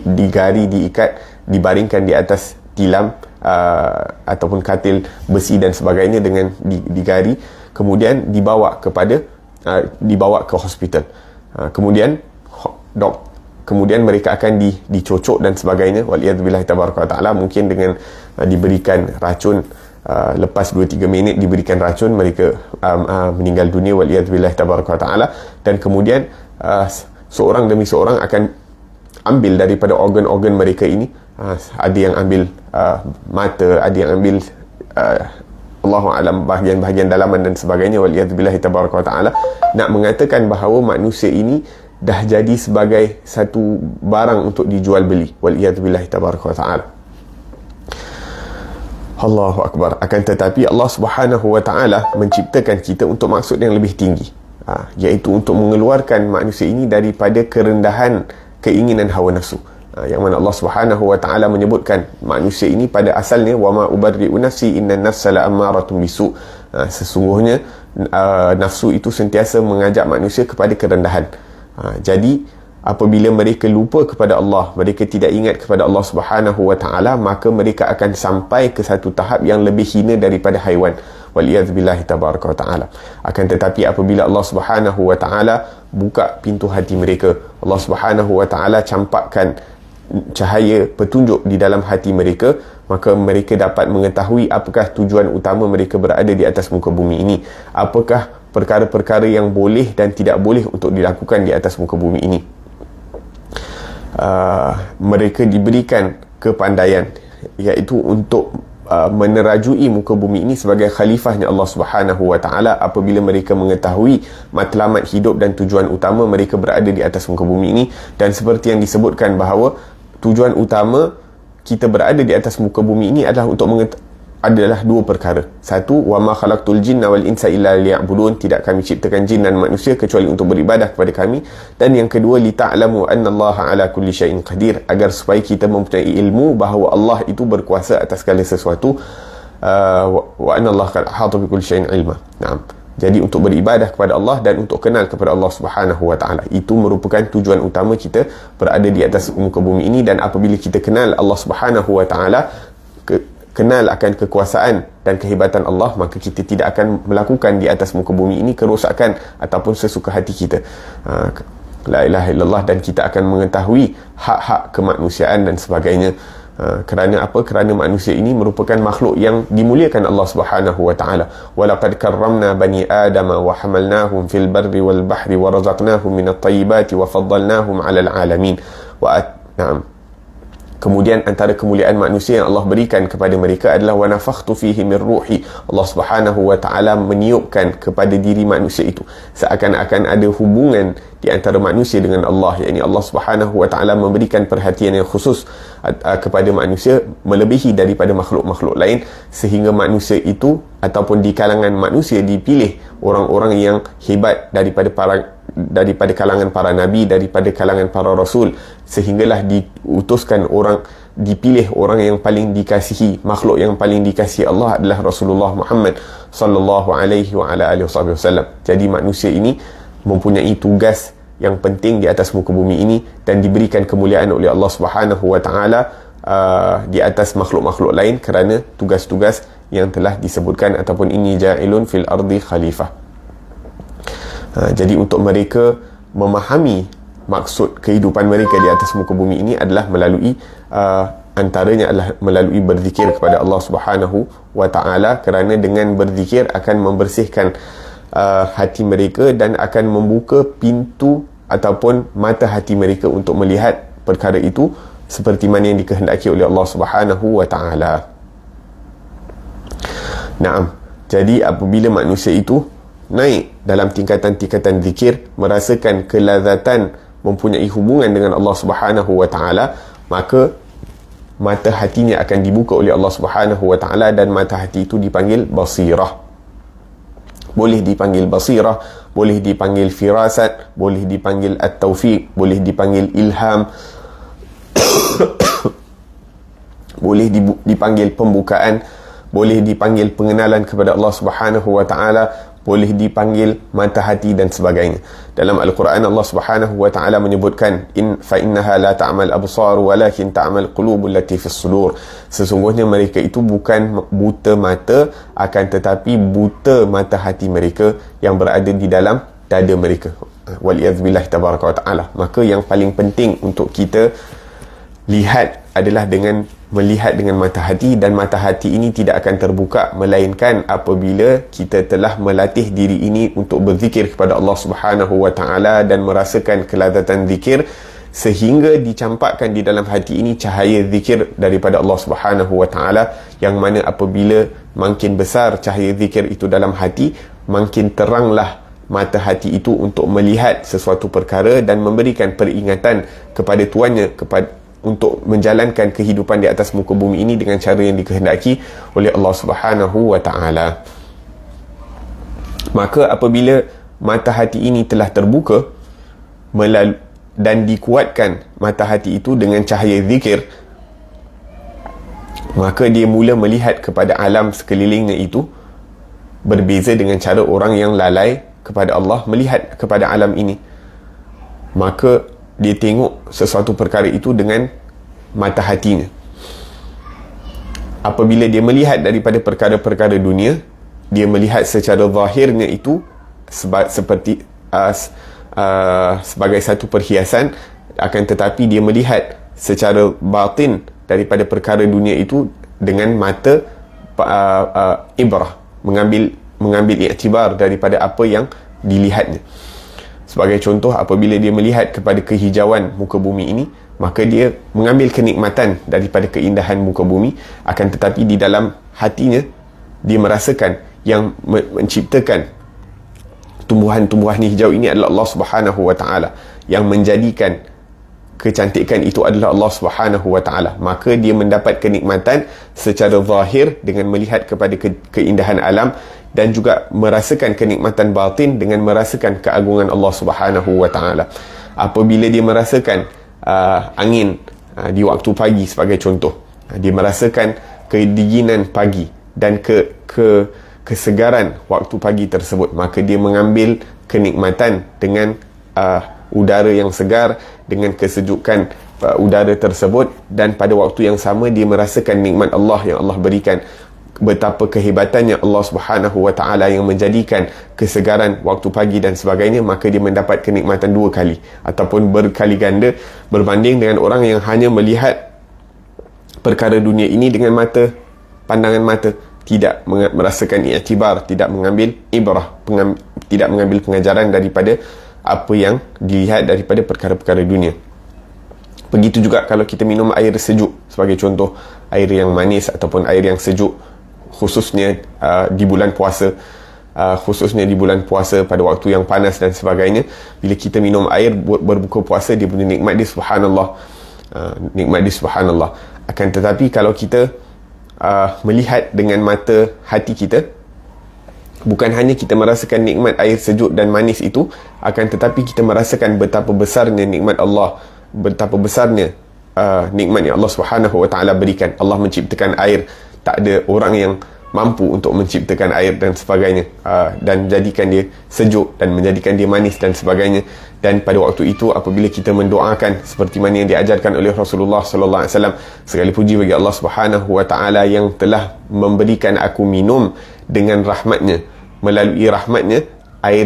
S1: digari, diikat, dibaringkan di atas tilam ataupun katil besi dan sebagainya dengan digari, kemudian dibawa ke hospital. Kemudian mereka akan dicocok dan sebagainya, waliyadzubillah tabaraka ta'ala, mungkin dengan diberikan racun, lepas 2-3 minit diberikan racun, mereka meninggal dunia, waliyadzubillah tabaraka ta'ala. Dan kemudian seorang demi seorang akan ambil daripada organ-organ mereka ini. Ada yang ambil mata, ada yang ambil Allahu a'lam bahagian-bahagian dalaman dan sebagainya, waliyadzubillah tabaraka ta'ala. Nak mengatakan bahawa manusia ini dah jadi sebagai satu barang untuk dijual beli, waliyadzubillah tabaraka ta'ala. Allahu akbar. Akan tetapi Allah Subhanahu wa ta'ala menciptakan kita untuk maksud yang lebih tinggi, iaitu untuk mengeluarkan manusia ini daripada kerendahan keinginan hawa nafsu. Yang mana Allah Subhanahu wa ta'ala menyebutkan manusia ini pada asalnya, wama ubarri'u nafsi innan nafsa la'ammaratun bisu. Sesungguhnya nafsu itu sentiasa mengajak manusia kepada kerendahan. Jadi apabila mereka lupa kepada Allah, mereka tidak ingat kepada Allah Subhanahu wa ta'ala, maka mereka akan sampai ke satu tahap yang lebih hina daripada haiwan, waliyadzubillahi tabaraka wa ta'ala. Akan tetapi apabila Allah Subhanahu wa ta'ala buka pintu hati mereka, Allah Subhanahu wa ta'ala campakkan cahaya petunjuk di dalam hati mereka, maka mereka dapat mengetahui apakah tujuan utama mereka berada di atas muka bumi ini, apakah perkara-perkara yang boleh dan tidak boleh untuk dilakukan di atas muka bumi ini. Mereka diberikan kepandaian, iaitu untuk menerajui muka bumi ini sebagai khalifahnya Allah Subhanahu wa ta'ala. Apabila mereka mengetahui matlamat hidup dan tujuan utama mereka berada di atas muka bumi ini, dan seperti yang disebutkan bahawa tujuan utama kita berada di atas muka bumi ini adalah untuk adalah dua perkara. Satu, wa ma khalaqtul jinna wal insa illa liya'budun, tidak kami ciptakan jin dan manusia kecuali untuk beribadah kepada kami. Dan yang kedua, li ta'lamu annallaha ala kulli syai'in qadir, agar supaya kita mempunyai ilmu bahawa Allah itu berkuasa atas segala sesuatu, wa annallaha qad ahata bi kulli syai'in ilma. Naam. Jadi untuk beribadah kepada Allah dan untuk kenal kepada Allah Subhanahu wa ta'ala, itu merupakan tujuan utama kita berada di atas muka bumi ini. Dan apabila kita kenal Allah Subhanahu wa ta'ala, kenal akan kekuasaan dan kehebatan Allah, maka kita tidak akan melakukan di atas muka bumi ini kerosakan ataupun sesuka hati kita. La ilaha illallah. Dan kita akan mengetahui hak-hak kemanusiaan dan sebagainya. Kerana apa? Kerana manusia ini merupakan makhluk yang dimuliakan Allah Subhanahu wa ta'ala. Walaqad karramna bani adama wa hamalnahum fil barri wal bahri wa razaqnahum minat tayyibati wa faddalnahum 'alal 'alamin. Na'am. Kemudian antara kemuliaan manusia yang Allah berikan kepada mereka adalah wa nafakhtu fihi min ruhi. Allah Subhanahu wa ta'ala meniupkan kepada diri manusia itu, seakan-akan ada hubungan di antara manusia dengan Allah, yakni Allah Subhanahu wa ta'ala memberikan perhatian yang khusus kepada manusia melebihi daripada makhluk-makhluk lain, sehingga manusia itu ataupun di kalangan manusia dipilih orang-orang yang hebat daripada kalangan para nabi, daripada kalangan para rasul, sehinggalah dipilih orang yang paling dikasihi, makhluk yang paling dikasihi Allah adalah Rasulullah Muhammad sallallahu alaihi wa ala alihi wasallam. Jadi manusia ini mempunyai tugas yang penting di atas muka bumi ini dan diberikan kemuliaan oleh Allah Subhanahu wa ta'ala di atas makhluk-makhluk lain kerana tugas-tugas yang telah disebutkan, ataupun inni ja'ilun fil ardi khalifah. Jadi untuk mereka memahami maksud kehidupan mereka di atas muka bumi ini adalah melalui antaranya adalah melalui berzikir kepada Allah Subhanahu wa ta'ala, kerana dengan berzikir akan membersihkan hati mereka dan akan membuka pintu ataupun mata hati mereka untuk melihat perkara itu seperti mana yang dikehendaki oleh Allah Subhanahu wa ta'ala. Naam. Jadi apabila manusia itu naik dalam tingkatan-tingkatan zikir, merasakan kelazatan mempunyai hubungan dengan Allah Subhanahu wa ta'ala, maka mata hatinya akan dibuka oleh Allah Subhanahu wa ta'ala, dan mata hati itu dipanggil basirah. boleh dipanggil basirah, boleh dipanggil firasat, boleh dipanggil at-taufiq, boleh dipanggil ilham, boleh dipanggil pembukaan, boleh dipanggil pengenalan kepada Allah Subhanahu wa taala, boleh dipanggil mata hati dan sebagainya. Dalam Al-Quran Allah Subhanahu wa taala menyebutkan fa innaha la ta'mal absar walakin ta'mal qulubul lati fis sudur. Sesungguhnya mereka itu bukan buta mata, akan tetapi buta mata hati mereka yang berada di dalam dada mereka. Waliyadzubillah tabaraka wa taala. Maka yang paling penting untuk kita lihat adalah dengan melihat dengan mata hati, dan mata hati ini tidak akan terbuka melainkan apabila kita telah melatih diri ini untuk berzikir kepada Allah Subhanahu wa taala dan merasakan kelazatan zikir, sehingga dicampakkan di dalam hati ini cahaya zikir daripada Allah Subhanahu wa taala, yang mana apabila makin besar cahaya zikir itu dalam hati, makin teranglah mata hati itu untuk melihat sesuatu perkara dan memberikan peringatan kepada tuannya untuk menjalankan kehidupan di atas muka bumi ini dengan cara yang dikehendaki oleh Allah Subhanahu wa taala. Maka apabila mata hati ini telah terbuka dan dikuatkan mata hati itu dengan cahaya zikir, maka dia mula melihat kepada alam sekelilingnya itu berbeza dengan cara orang yang lalai kepada Allah melihat kepada alam ini. Maka dia tengok sesuatu perkara itu dengan mata hatinya. Apabila dia melihat daripada perkara-perkara dunia, dia melihat secara zahirnya itu seperti sebagai satu perhiasan, akan tetapi dia melihat secara batin daripada perkara dunia itu dengan mata ibrah, mengambil iktibar daripada apa yang dilihatnya. Sebagai contoh, apabila dia melihat kepada kehijauan muka bumi ini, maka dia mengambil kenikmatan daripada keindahan muka bumi, akan tetapi di dalam hatinya dia merasakan yang menciptakan tumbuhan-tumbuhan hijau ini adalah Allah Subhanahu wa taala, yang menjadikan kecantikan itu adalah Allah Subhanahu wa taala. Maka dia mendapat kenikmatan secara zahir dengan melihat kepada keindahan alam, dan juga merasakan kenikmatan batin dengan merasakan keagungan Allah Subhanahu wa taala. Apabila dia merasakan angin di waktu pagi sebagai contoh, dia merasakan kedinginan pagi dan kesegaran waktu pagi tersebut, maka dia mengambil kenikmatan dengan udara yang segar, dengan kesejukan udara tersebut, dan pada waktu yang sama dia merasakan nikmat Allah yang Allah berikan, betapa kehebatannya Allah Subhanahu wa taala yang menjadikan kesegaran waktu pagi dan sebagainya. Maka dia mendapat kenikmatan dua kali ataupun berkali ganda berbanding dengan orang yang hanya melihat perkara dunia ini dengan pandangan mata, tidak merasakan iktibar, tidak mengambil ibrah, tidak mengambil pengajaran daripada apa yang dilihat daripada perkara-perkara dunia. Begitu juga kalau kita minum air sejuk sebagai contoh, air yang manis ataupun air yang sejuk, khususnya di bulan puasa, pada waktu yang panas dan sebagainya. Bila kita minum air berbuka puasa, dia punya nikmat dia subhanallah, Akan tetapi kalau kita melihat dengan mata hati kita, bukan hanya kita merasakan nikmat air sejuk dan manis itu, akan tetapi kita merasakan betapa besarnya nikmat Allah, betapa besarnya nikmat yang Allah Subhanahu wa taala berikan. Allah menciptakan air, tak ada orang yang mampu untuk menciptakan air dan sebagainya, dan menjadikan dia sejuk dan menjadikan dia manis dan sebagainya. Dan pada waktu itu apabila kita mendoakan seperti mana yang diajarkan oleh Rasulullah sallallahu alaihi wasallam, segala puji bagi Allah Subhanahu wa taala yang telah memberikan aku minum dengan rahmatnya, melalui rahmatnya air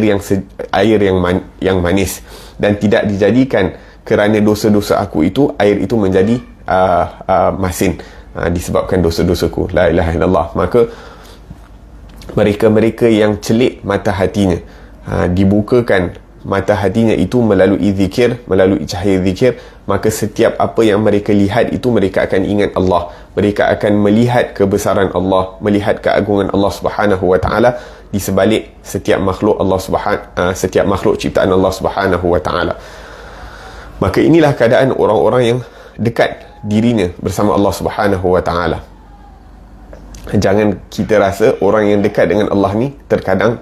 S1: yang manis, dan tidak dijadikan kerana dosa-dosa aku itu air itu menjadi masin, disebabkan dosa-dosaku. La ilaha illallah. Maka mereka-mereka yang celik mata hatinya, dibukakan mata hatinya itu melalui zikir, melalui cahaya zikir, maka setiap apa yang mereka lihat itu mereka akan ingat Allah, mereka akan melihat kebesaran Allah, melihat keagungan Allah Subhanahu wa taala di sebalik setiap makhluk setiap makhluk ciptaan Allah Subhanahu wa taala. Maka inilah keadaan orang-orang yang dekat dirinya bersama Allah Subhanahu wa taala. Jangan kita rasa orang yang dekat dengan Allah ni terkadang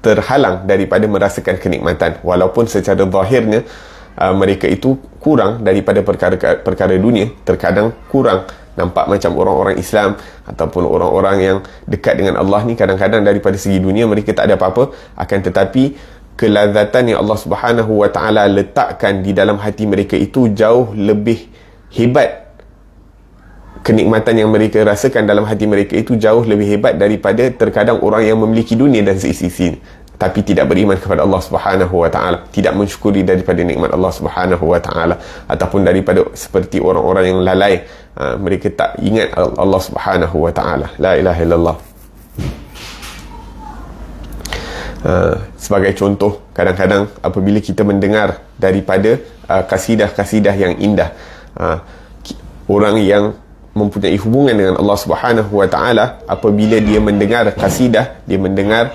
S1: terhalang daripada merasakan kenikmatan, walaupun secara zahirnya mereka itu kurang daripada perkara dunia. Terkadang kurang, nampak macam orang-orang Islam ataupun orang-orang yang dekat dengan Allah ni, kadang-kadang daripada segi dunia mereka tak ada apa-apa, akan tetapi kelazatan yang Allah Subhanahu wa ta'ala letakkan di dalam hati mereka itu jauh lebih hebat. Kenikmatan yang mereka rasakan dalam hati mereka itu jauh lebih hebat daripada terkadang orang yang memiliki dunia dan seisi-isi, tapi tidak beriman kepada Allah Subhanahu wa ta'ala, tidak mensyukuri daripada nikmat Allah Subhanahu wa ta'ala, ataupun daripada seperti orang-orang yang lalai, mereka tak ingat Allah Subhanahu wa ta'ala. La ilaha illallah. Sebagai contoh, kadang-kadang apabila kita mendengar daripada kasidah-kasidah yang indah, orang yang mempunyai hubungan dengan Allah Subhanahu wa ta'ala, apabila dia mendengar kasidah, dia mendengar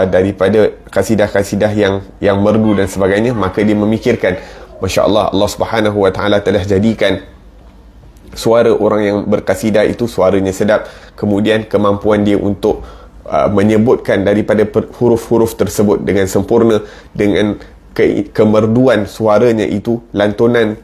S1: daripada kasidah-kasidah yang merdu dan sebagainya, maka dia memikirkan, Masya Allah, Allah Subhanahu wa ta'ala telah jadikan suara orang yang berkasidah itu suaranya sedap, kemudian kemampuan dia untuk menyebutkan daripada huruf-huruf tersebut dengan sempurna, dengan kemerduan suaranya itu, lantunan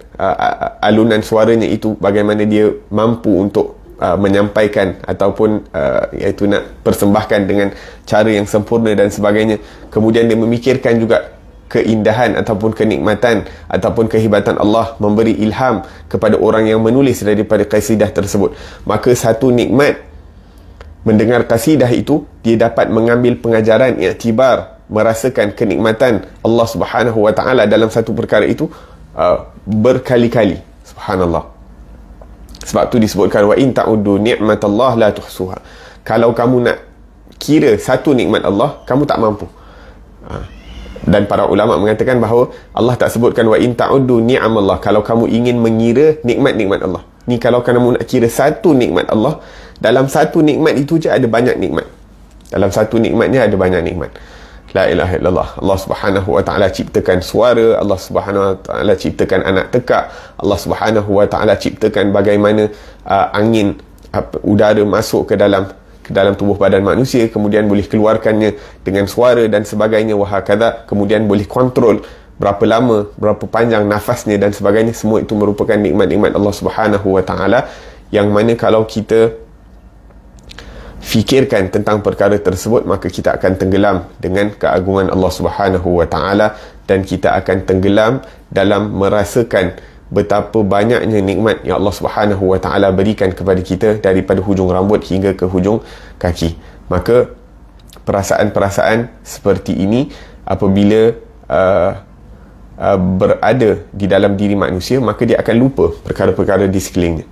S1: alunan suaranya itu, bagaimana dia mampu untuk menyampaikan ataupun iaitu nak persembahkan dengan cara yang sempurna dan sebagainya. Kemudian dia memikirkan juga keindahan ataupun kenikmatan ataupun kehebatan Allah memberi ilham kepada orang yang menulis daripada kasidah tersebut. Maka satu nikmat mendengar kasidah itu, dia dapat mengambil pengajaran, iktibar, merasakan kenikmatan Allah Subhanahu wa ta'ala dalam satu perkara itu berkali-kali. Subhanallah. Sebab tu disebutkan, wa in ta'uddu ni'matallah la tuhsuha. Kalau kamu nak kira satu nikmat Allah, kamu tak mampu. Dan para ulama mengatakan bahawa Allah tak sebutkan wa in ta'uddu ni'amallah, kalau kamu ingin mengira nikmat-nikmat Allah. Ni kalau kamu nak kira satu nikmat Allah, dalam satu nikmat itu je ada banyak nikmat. Dalam satu nikmatnya ada banyak nikmat. La ilaha illallah. Allah Subhanahu wa ta'ala ciptakan suara, Allah Subhanahu wa ta'ala ciptakan anak tekak, Allah Subhanahu wa ta'ala ciptakan bagaimana angin, udara masuk ke dalam tubuh badan manusia, kemudian boleh keluarkannya dengan suara dan sebagainya, wahakadha, kemudian boleh kontrol berapa lama, berapa panjang nafasnya dan sebagainya. Semua itu merupakan nikmat-nikmat Allah Subhanahu wa ta'ala, yang mana kalau kita fikirkan tentang perkara tersebut, maka kita akan tenggelam dengan keagungan Allah Subhanahu wa ta'ala, dan kita akan tenggelam dalam merasakan betapa banyaknya nikmat yang Allah Subhanahu wa ta'ala berikan kepada kita, daripada hujung rambut hingga ke hujung kaki. Maka perasaan-perasaan seperti ini apabila berada di dalam diri manusia, maka dia akan lupa perkara-perkara di sekelilingnya.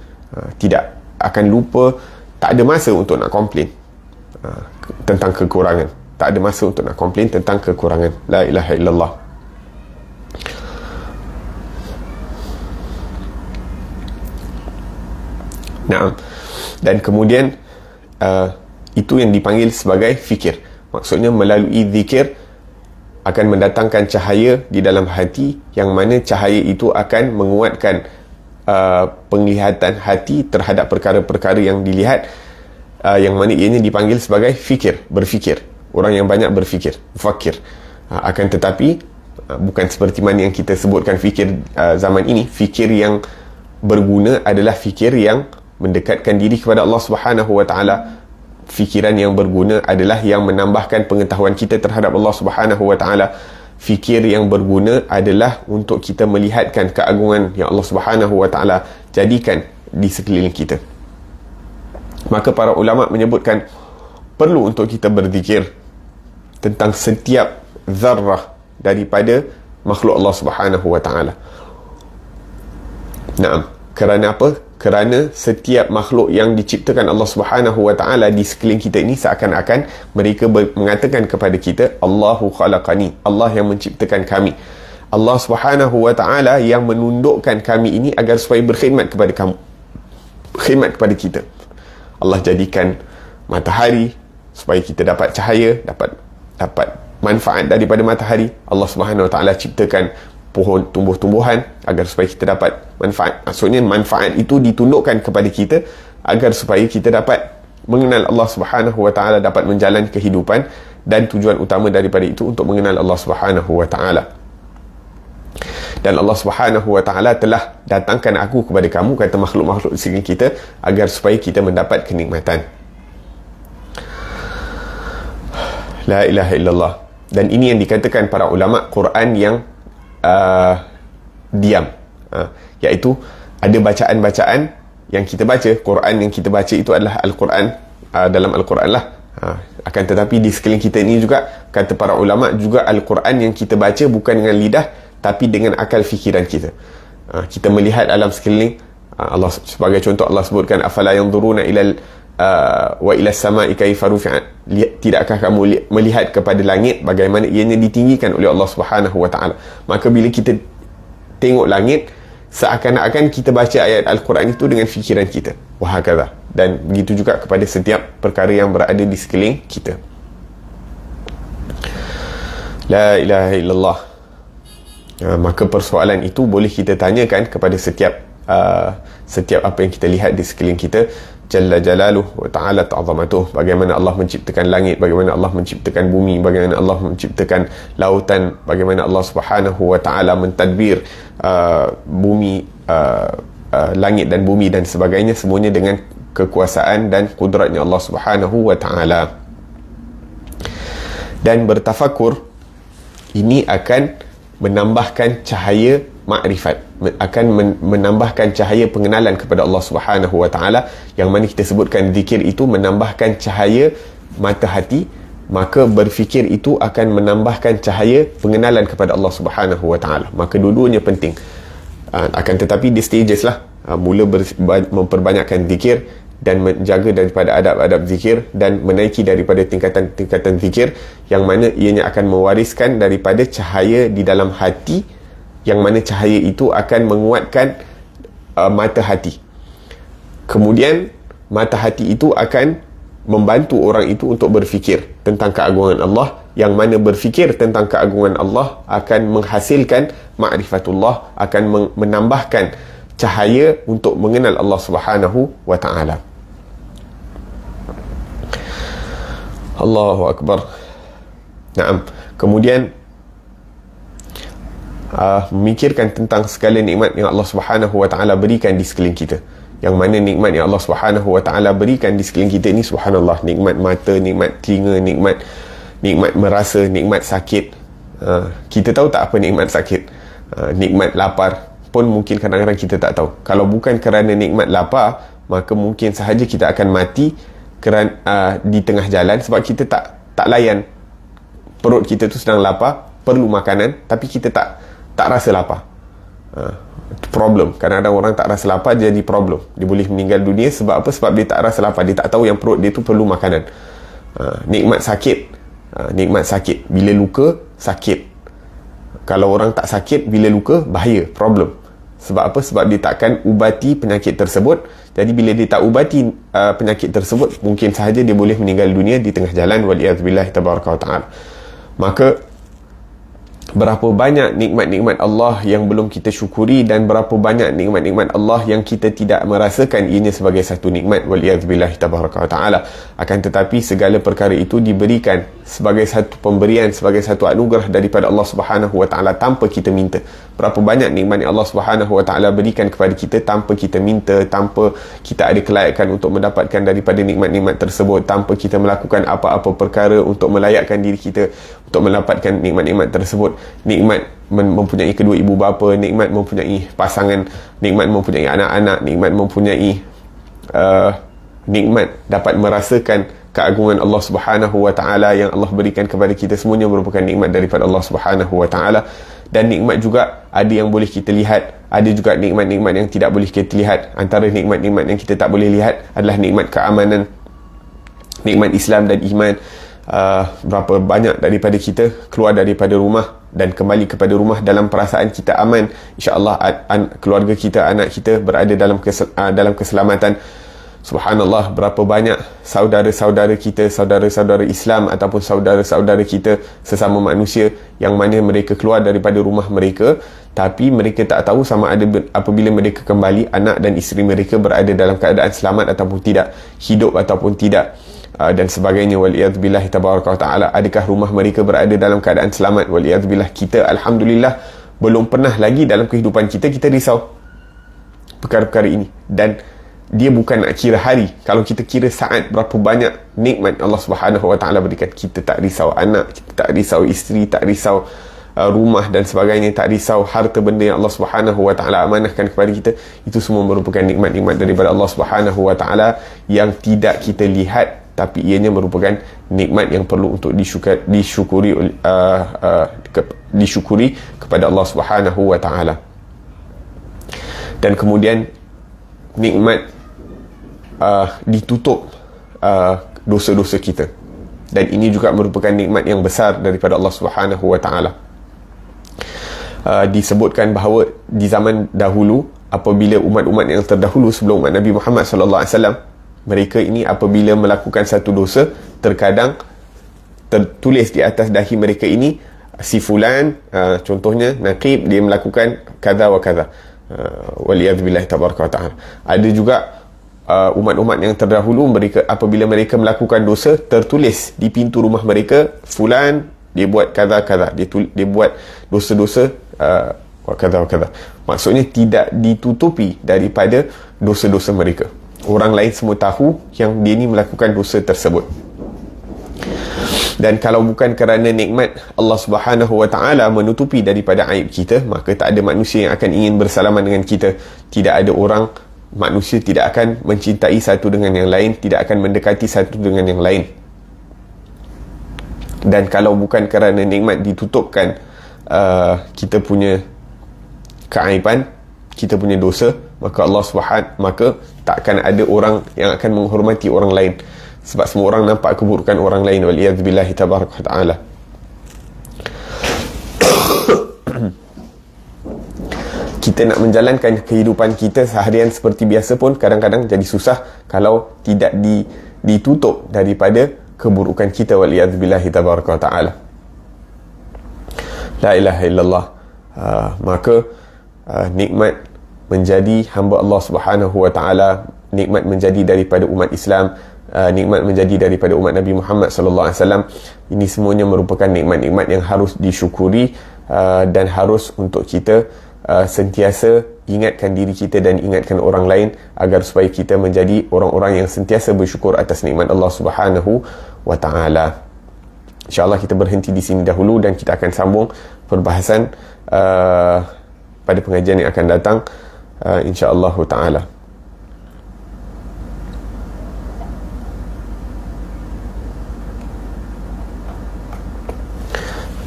S1: Tidak akan lupa, tak ada masa untuk nak komplain tentang kekurangan. Tak ada masa untuk nak komplain tentang kekurangan. La ilaha illallah. Naam. Dan kemudian itu yang dipanggil sebagai fikir. Maksudnya melalui zikir akan mendatangkan cahaya di dalam hati, yang mana cahaya itu akan menguatkan penglihatan hati terhadap perkara-perkara yang dilihat, yang mana ianya dipanggil sebagai fikir, berfikir. Orang yang banyak berfikir, fakir. Akan tetapi bukan seperti mana yang kita sebutkan fikir zaman ini. Fikir yang berguna adalah fikir yang mendekatkan diri kepada Allah Subhanahu wa ta'ala. Fikiran yang berguna adalah yang menambahkan pengetahuan kita terhadap Allah Subhanahu wa ta'ala. Fikir yang berguna adalah untuk kita melihatkan keagungan yang Allah Subhanahu wa ta'ala jadikan di sekeliling kita. Maka para ulama menyebutkan perlu untuk kita berzikir tentang setiap zarrah daripada makhluk Allah Subhanahu wa ta'ala. Naam. Kerana apa? Kerana setiap makhluk yang diciptakan Allah Subhanahu wa ta'ala di sekeliling kita ini, seakan-akan mereka mengatakan kepada kita, Allahu khalaqani, Allah yang menciptakan kami. Allah Subhanahu wa ta'ala yang menundukkan kami ini agar supaya berkhidmat kepada kamu, khidmat kepada kita. Allah jadikan matahari supaya kita dapat cahaya, dapat manfaat daripada matahari. Allah Subhanahu wa ta'ala ciptakan pohon, tumbuh-tumbuhan agar supaya kita dapat manfaat. Maksudnya manfaat itu ditundukkan kepada kita agar supaya kita dapat mengenal Allah Subhanahu wa taala dapat menjalani kehidupan, dan tujuan utama daripada itu untuk mengenal Allah Subhanahu wa taala. Dan Allah Subhanahu wa taala telah datangkan aku kepada kamu, kata makhluk-makhluk di sekeliling kita, agar supaya kita mendapat kenikmatan. La ilaha illallah. Dan ini yang dikatakan para ulama Quran yang diam, iaitu ada bacaan-bacaan yang kita baca. Quran yang kita baca itu adalah Al-Quran, dalam Al-Quran lah. Akan tetapi di sekeliling kita ini juga, kata para ulama, juga Al-Quran yang kita baca bukan dengan lidah, tapi dengan akal fikiran kita. Kita melihat alam sekeliling. Allah, sebagai contoh, Allah sebutkan, afala yanzuruna ilal wa ila samai kaifa rufi'at. Tidakkah kamu melihat kepada langit bagaimana ianya ditinggikan oleh Allah Subhanahu wa taala? Maka bila kita tengok langit, seakan-akan kita baca ayat Al-Quran itu dengan fikiran kita. Wahakadha. Dan begitu juga kepada setiap perkara yang berada di sekeliling kita. La ilaha illallah. Maka persoalan itu boleh kita tanyakan kepada setiap apa yang kita lihat di sekeliling kita. Jalla jalaluh wa ta'ala ta'zamatuh. Bagaimana Allah menciptakan langit, bagaimana Allah menciptakan bumi, bagaimana Allah menciptakan lautan, bagaimana Allah Subhanahu wa ta'ala mentadbir bumi, langit dan bumi dan sebagainya, semuanya dengan kekuasaan dan kudratnya Allah Subhanahu wa ta'ala. Dan bertafakur ini akan menambahkan cahaya makrifat, akan menambahkan cahaya pengenalan kepada Allah Subhanahu wa taala, yang mana kita sebutkan zikir itu menambahkan cahaya mata hati, maka berfikir itu akan menambahkan cahaya pengenalan kepada Allah Subhanahu wa taala. Maka dua-duanya penting. Akan tetapi di stages lah. Mula memperbanyakkan zikir dan menjaga daripada adab-adab zikir, dan menaiki daripada tingkatan-tingkatan zikir, yang mana ianya akan mewariskan daripada cahaya di dalam hati, yang mana cahaya itu akan menguatkan mata hati. Kemudian mata hati itu akan membantu orang itu untuk berfikir tentang keagungan Allah, yang mana berfikir tentang keagungan Allah akan menghasilkan ma'rifatullah, akan menambahkan cahaya untuk mengenal Allah Subhanahu wa ta'ala. Allahu Akbar. Naam. Kemudian memikirkan tentang segala nikmat yang Allah Subhanahu wa ta'ala berikan di sekeliling kita, yang mana nikmat yang Allah Subhanahu wa ta'ala berikan di sekeliling kita ini, subhanallah, nikmat mata, nikmat telinga, nikmat merasa, nikmat sakit. Kita tahu tak apa nikmat sakit? Nikmat lapar pun mungkin kadang-kadang kita tak tahu. Kalau bukan kerana nikmat lapar, maka mungkin sahaja kita akan mati kerana di tengah jalan, sebab kita tak layan. Perut kita tu sedang lapar, perlu makanan, tapi kita tak rasa lapar. Problem. Kadang-kadang orang tak rasa lapar, jadi problem. Dia boleh meninggal dunia sebab apa? Sebab dia tak rasa lapar. Dia tak tahu yang perut dia tu perlu makanan. Nikmat sakit. Nikmat sakit. Bila luka, sakit. Kalau orang tak sakit, bila luka, bahaya, problem. Sebab apa? Sebab dia takkan ubati penyakit tersebut. Jadi bila dia tak ubati penyakit tersebut, mungkin sahaja dia boleh meninggal dunia di tengah jalan. Waliyadzubillah tabaraka wa ta'ala. Maka berapa banyak nikmat-nikmat Allah yang belum kita syukuri, dan berapa banyak nikmat-nikmat Allah yang kita tidak merasakan ianya sebagai satu nikmat. Waliyadzubillah tabaraka wa ta'ala. Akan tetapi segala perkara itu diberikan sebagai satu pemberian, sebagai satu anugerah daripada Allah Subhanahu wa ta'ala tanpa kita minta. Berapa banyak nikmat yang Allah Subhanahu wa ta'ala berikan kepada kita tanpa kita minta, tanpa kita ada kelayakan untuk mendapatkan daripada nikmat-nikmat tersebut, tanpa kita melakukan apa-apa perkara untuk melayakkan diri kita untuk mendapatkan nikmat-nikmat tersebut. Nikmat mempunyai kedua ibu bapa, nikmat mempunyai pasangan, nikmat mempunyai anak-anak, nikmat mempunyai nikmat dapat merasakan keagungan Allah Subhanahu wa ta'ala yang Allah berikan kepada kita, semuanya merupakan nikmat daripada Allah Subhanahu wa ta'ala. Dan nikmat juga ada yang boleh kita lihat, ada juga nikmat-nikmat yang tidak boleh kita lihat. Antara nikmat-nikmat yang kita tak boleh lihat adalah nikmat keamanan, nikmat Islam dan iman. Berapa banyak daripada kita keluar daripada rumah dan kembali kepada rumah dalam perasaan kita aman, insya-Allah keluarga kita, anak kita berada dalam keselamatan. Subhanallah, berapa banyak saudara-saudara kita, saudara-saudara Islam ataupun saudara-saudara kita sesama manusia yang mana mereka keluar daripada rumah mereka, tapi mereka tak tahu sama ada apabila mereka kembali, anak dan isteri mereka berada dalam keadaan selamat ataupun tidak, hidup ataupun tidak, dan sebagainya. Waliyadzubillah tabaraka wa ta'ala. Adakah rumah mereka berada dalam keadaan selamat? Waliyadzubillah. Kita alhamdulillah belum pernah lagi dalam kehidupan kita risau perkara-perkara ini. Dan dia bukan nak kira hari, kalau kita kira saat, berapa banyak nikmat Allah Subhanahu wa ta'ala berikan. Kita tak risau anak, kita tak risau isteri, tak risau rumah dan sebagainya, tak risau harta benda yang Allah Subhanahu wa ta'ala amanahkan kepada kita. Itu semua merupakan nikmat-nikmat daripada Allah Subhanahu wa ta'ala yang tidak kita lihat, tapi ianya merupakan nikmat yang perlu untuk disyukuri kepada Allah Subhanahu wa ta'ala. Dan kemudian nikmat ditutup dosa-dosa kita, dan ini juga merupakan nikmat yang besar daripada Allah Subhanahu wa ta'ala. Disebutkan bahawa di zaman dahulu, apabila umat-umat yang terdahulu sebelum umat Nabi Muhammad sallallahu alaihi wasallam, mereka ini apabila melakukan satu dosa, terkadang tertulis di atas dahi mereka ini, si fulan, contohnya Naqib, dia melakukan kaza wa kaza, waliyadzubillah tabaraka wa ta'ala. Ada juga umat-umat yang terdahulu, mereka apabila mereka melakukan dosa, tertulis di pintu rumah mereka, fulan dia buat kaza-kaza, dia buat dosa-dosa wa kaza wa kaza. Maksudnya tidak ditutupi daripada dosa-dosa mereka. Orang lain semua tahu yang dia ni melakukan dosa tersebut. Dan kalau bukan kerana nikmat Allah Subhanahu wa ta'ala menutupi daripada aib kita, maka tak ada manusia yang akan ingin bersalaman dengan kita. Tidak ada manusia tidak akan mencintai satu dengan yang lain, tidak akan mendekati satu dengan yang lain. Dan kalau bukan kerana nikmat ditutupkan kita punya keaiban, kita punya dosa, maka takkan ada orang yang akan menghormati orang lain, sebab semua orang nampak keburukan orang lain. Waliyadzubillah tabaraka wa ta'ala. Kita nak menjalankan kehidupan kita seharian seperti biasa pun kadang-kadang jadi susah kalau tidak ditutup daripada keburukan kita. Waliyadzubillah tabaraka wa ta'ala. La ilaha illallah. Maka nikmat menjadi hamba Allah Subhanahu wa ta'ala, nikmat menjadi daripada umat Islam, nikmat menjadi daripada umat Nabi Muhammad sallallahu alaihi wasallam, ini semuanya merupakan nikmat-nikmat yang harus disyukuri, dan harus untuk kita sentiasa ingatkan diri kita dan ingatkan orang lain agar supaya kita menjadi orang-orang yang sentiasa bersyukur atas nikmat Allah Subhanahu wa ta'ala. InsyaAllah kita berhenti di sini dahulu dan kita akan sambung perbahasan pada pengajian yang akan datang, insyaAllah ta'ala.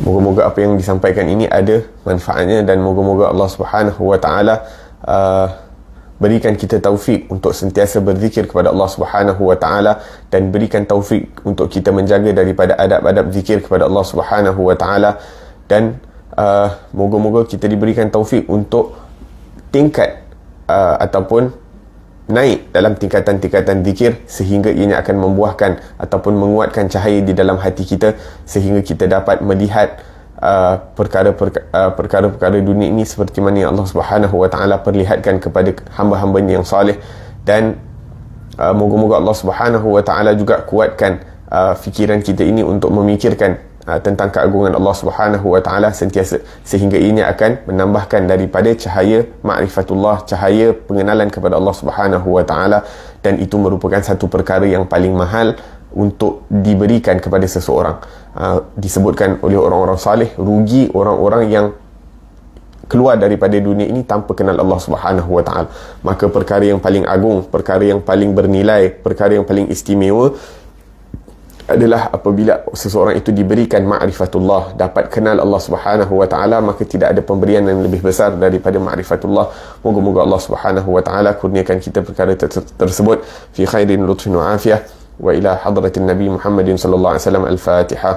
S1: Moga-moga apa yang disampaikan ini ada manfaatnya, dan moga-moga Allah Subhanahu wa ta'ala berikan kita taufik untuk sentiasa berzikir kepada Allah Subhanahu wa ta'ala, dan berikan taufik untuk kita menjaga daripada adab-adab zikir kepada Allah Subhanahu wa ta'ala, dan moga-moga kita diberikan taufik untuk tingkat ataupun naik dalam tingkatan-tingkatan zikir, sehingga ianya akan membuahkan ataupun menguatkan cahaya di dalam hati kita, sehingga kita dapat melihat perkara-perkara dunia ini seperti mana yang Allah Subhanahu wa ta'ala perlihatkan kepada hamba-hambanya yang salih. Dan moga-moga Allah Subhanahu wa ta'ala juga kuatkan fikiran kita ini untuk memikirkan tentang keagungan Allah Subhanahu wa ta'ala sentiasa, sehingga ianya akan menambahkan daripada cahaya ma'rifatullah, cahaya pengenalan kepada Allah Subhanahu wa ta'ala. Dan itu merupakan satu perkara yang paling mahal untuk diberikan kepada seseorang. Disebutkan oleh orang-orang salih, rugi orang-orang yang keluar daripada dunia ini tanpa kenal Allah Subhanahu wa ta'ala. Maka perkara yang paling agung, perkara yang paling bernilai, perkara yang paling istimewa adalah apabila seseorang itu diberikan ma'rifatullah, dapat kenal Allah Subhanahu wa ta'ala, maka tidak ada pemberian yang lebih besar daripada ma'rifatullah. Moga-moga Allah Subhanahu wa ta'ala kurniakan kita perkara tersebut fi khairin lutfin wa afiyah. Wa ila hadratin Nabi Muhammadin sallallahu alaihi wasallam. Al-Fatihah.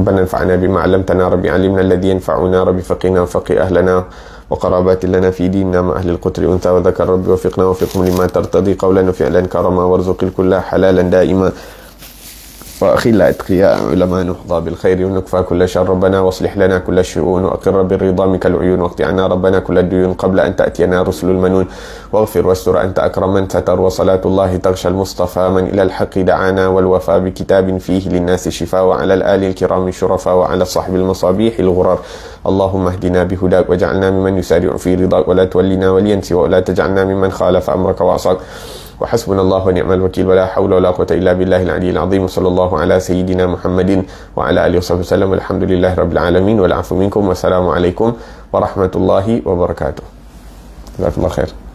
S1: ربنا انفعنا بما علمتنا ربي علمنا الذي ينفعنا ربي فقنا وفقي أهلنا وقرابات لنا في ديننا مع أهل القتل أنثى وذكر ربي وفقنا وفقهم لما ترتضي قولا وفعلا كرما وارزق الكل حلالا دائما وأخل أتقياء علماء نحظى بالخير ونكفى كل شر ربنا واصلح لنا كل الشؤون وأقر بالرضا منك العيون واقض عنا ربنا كل الديون قبل أن تأتينا رسل المنون واغفر واستر أنت أكرم من ستر وصلاة الله تغشى المصطفى من إلى الحق دعانا والوفاء بكتاب فيه للناس شفاء وعلى الآل الكرام الشرفاء وعلى صاحب المصابيح الغرر اللهم اهدنا بهداك واجعلنا ممن يسارع في رضاك ولا تولنا وليا سوى ولا تجعلنا ممن خالف أمرك وعصاك وحسبنا الله ونعم الوكيل ولا حول ولا قوة إلا بالله العلي العظيم وصلى الله على سيدنا محمد وعلى آله وصحبه وسلم والحمد لله رب العالمين والعفو منكم والسلام عليكم ورحمة الله وبركاته. جزاك الله خير.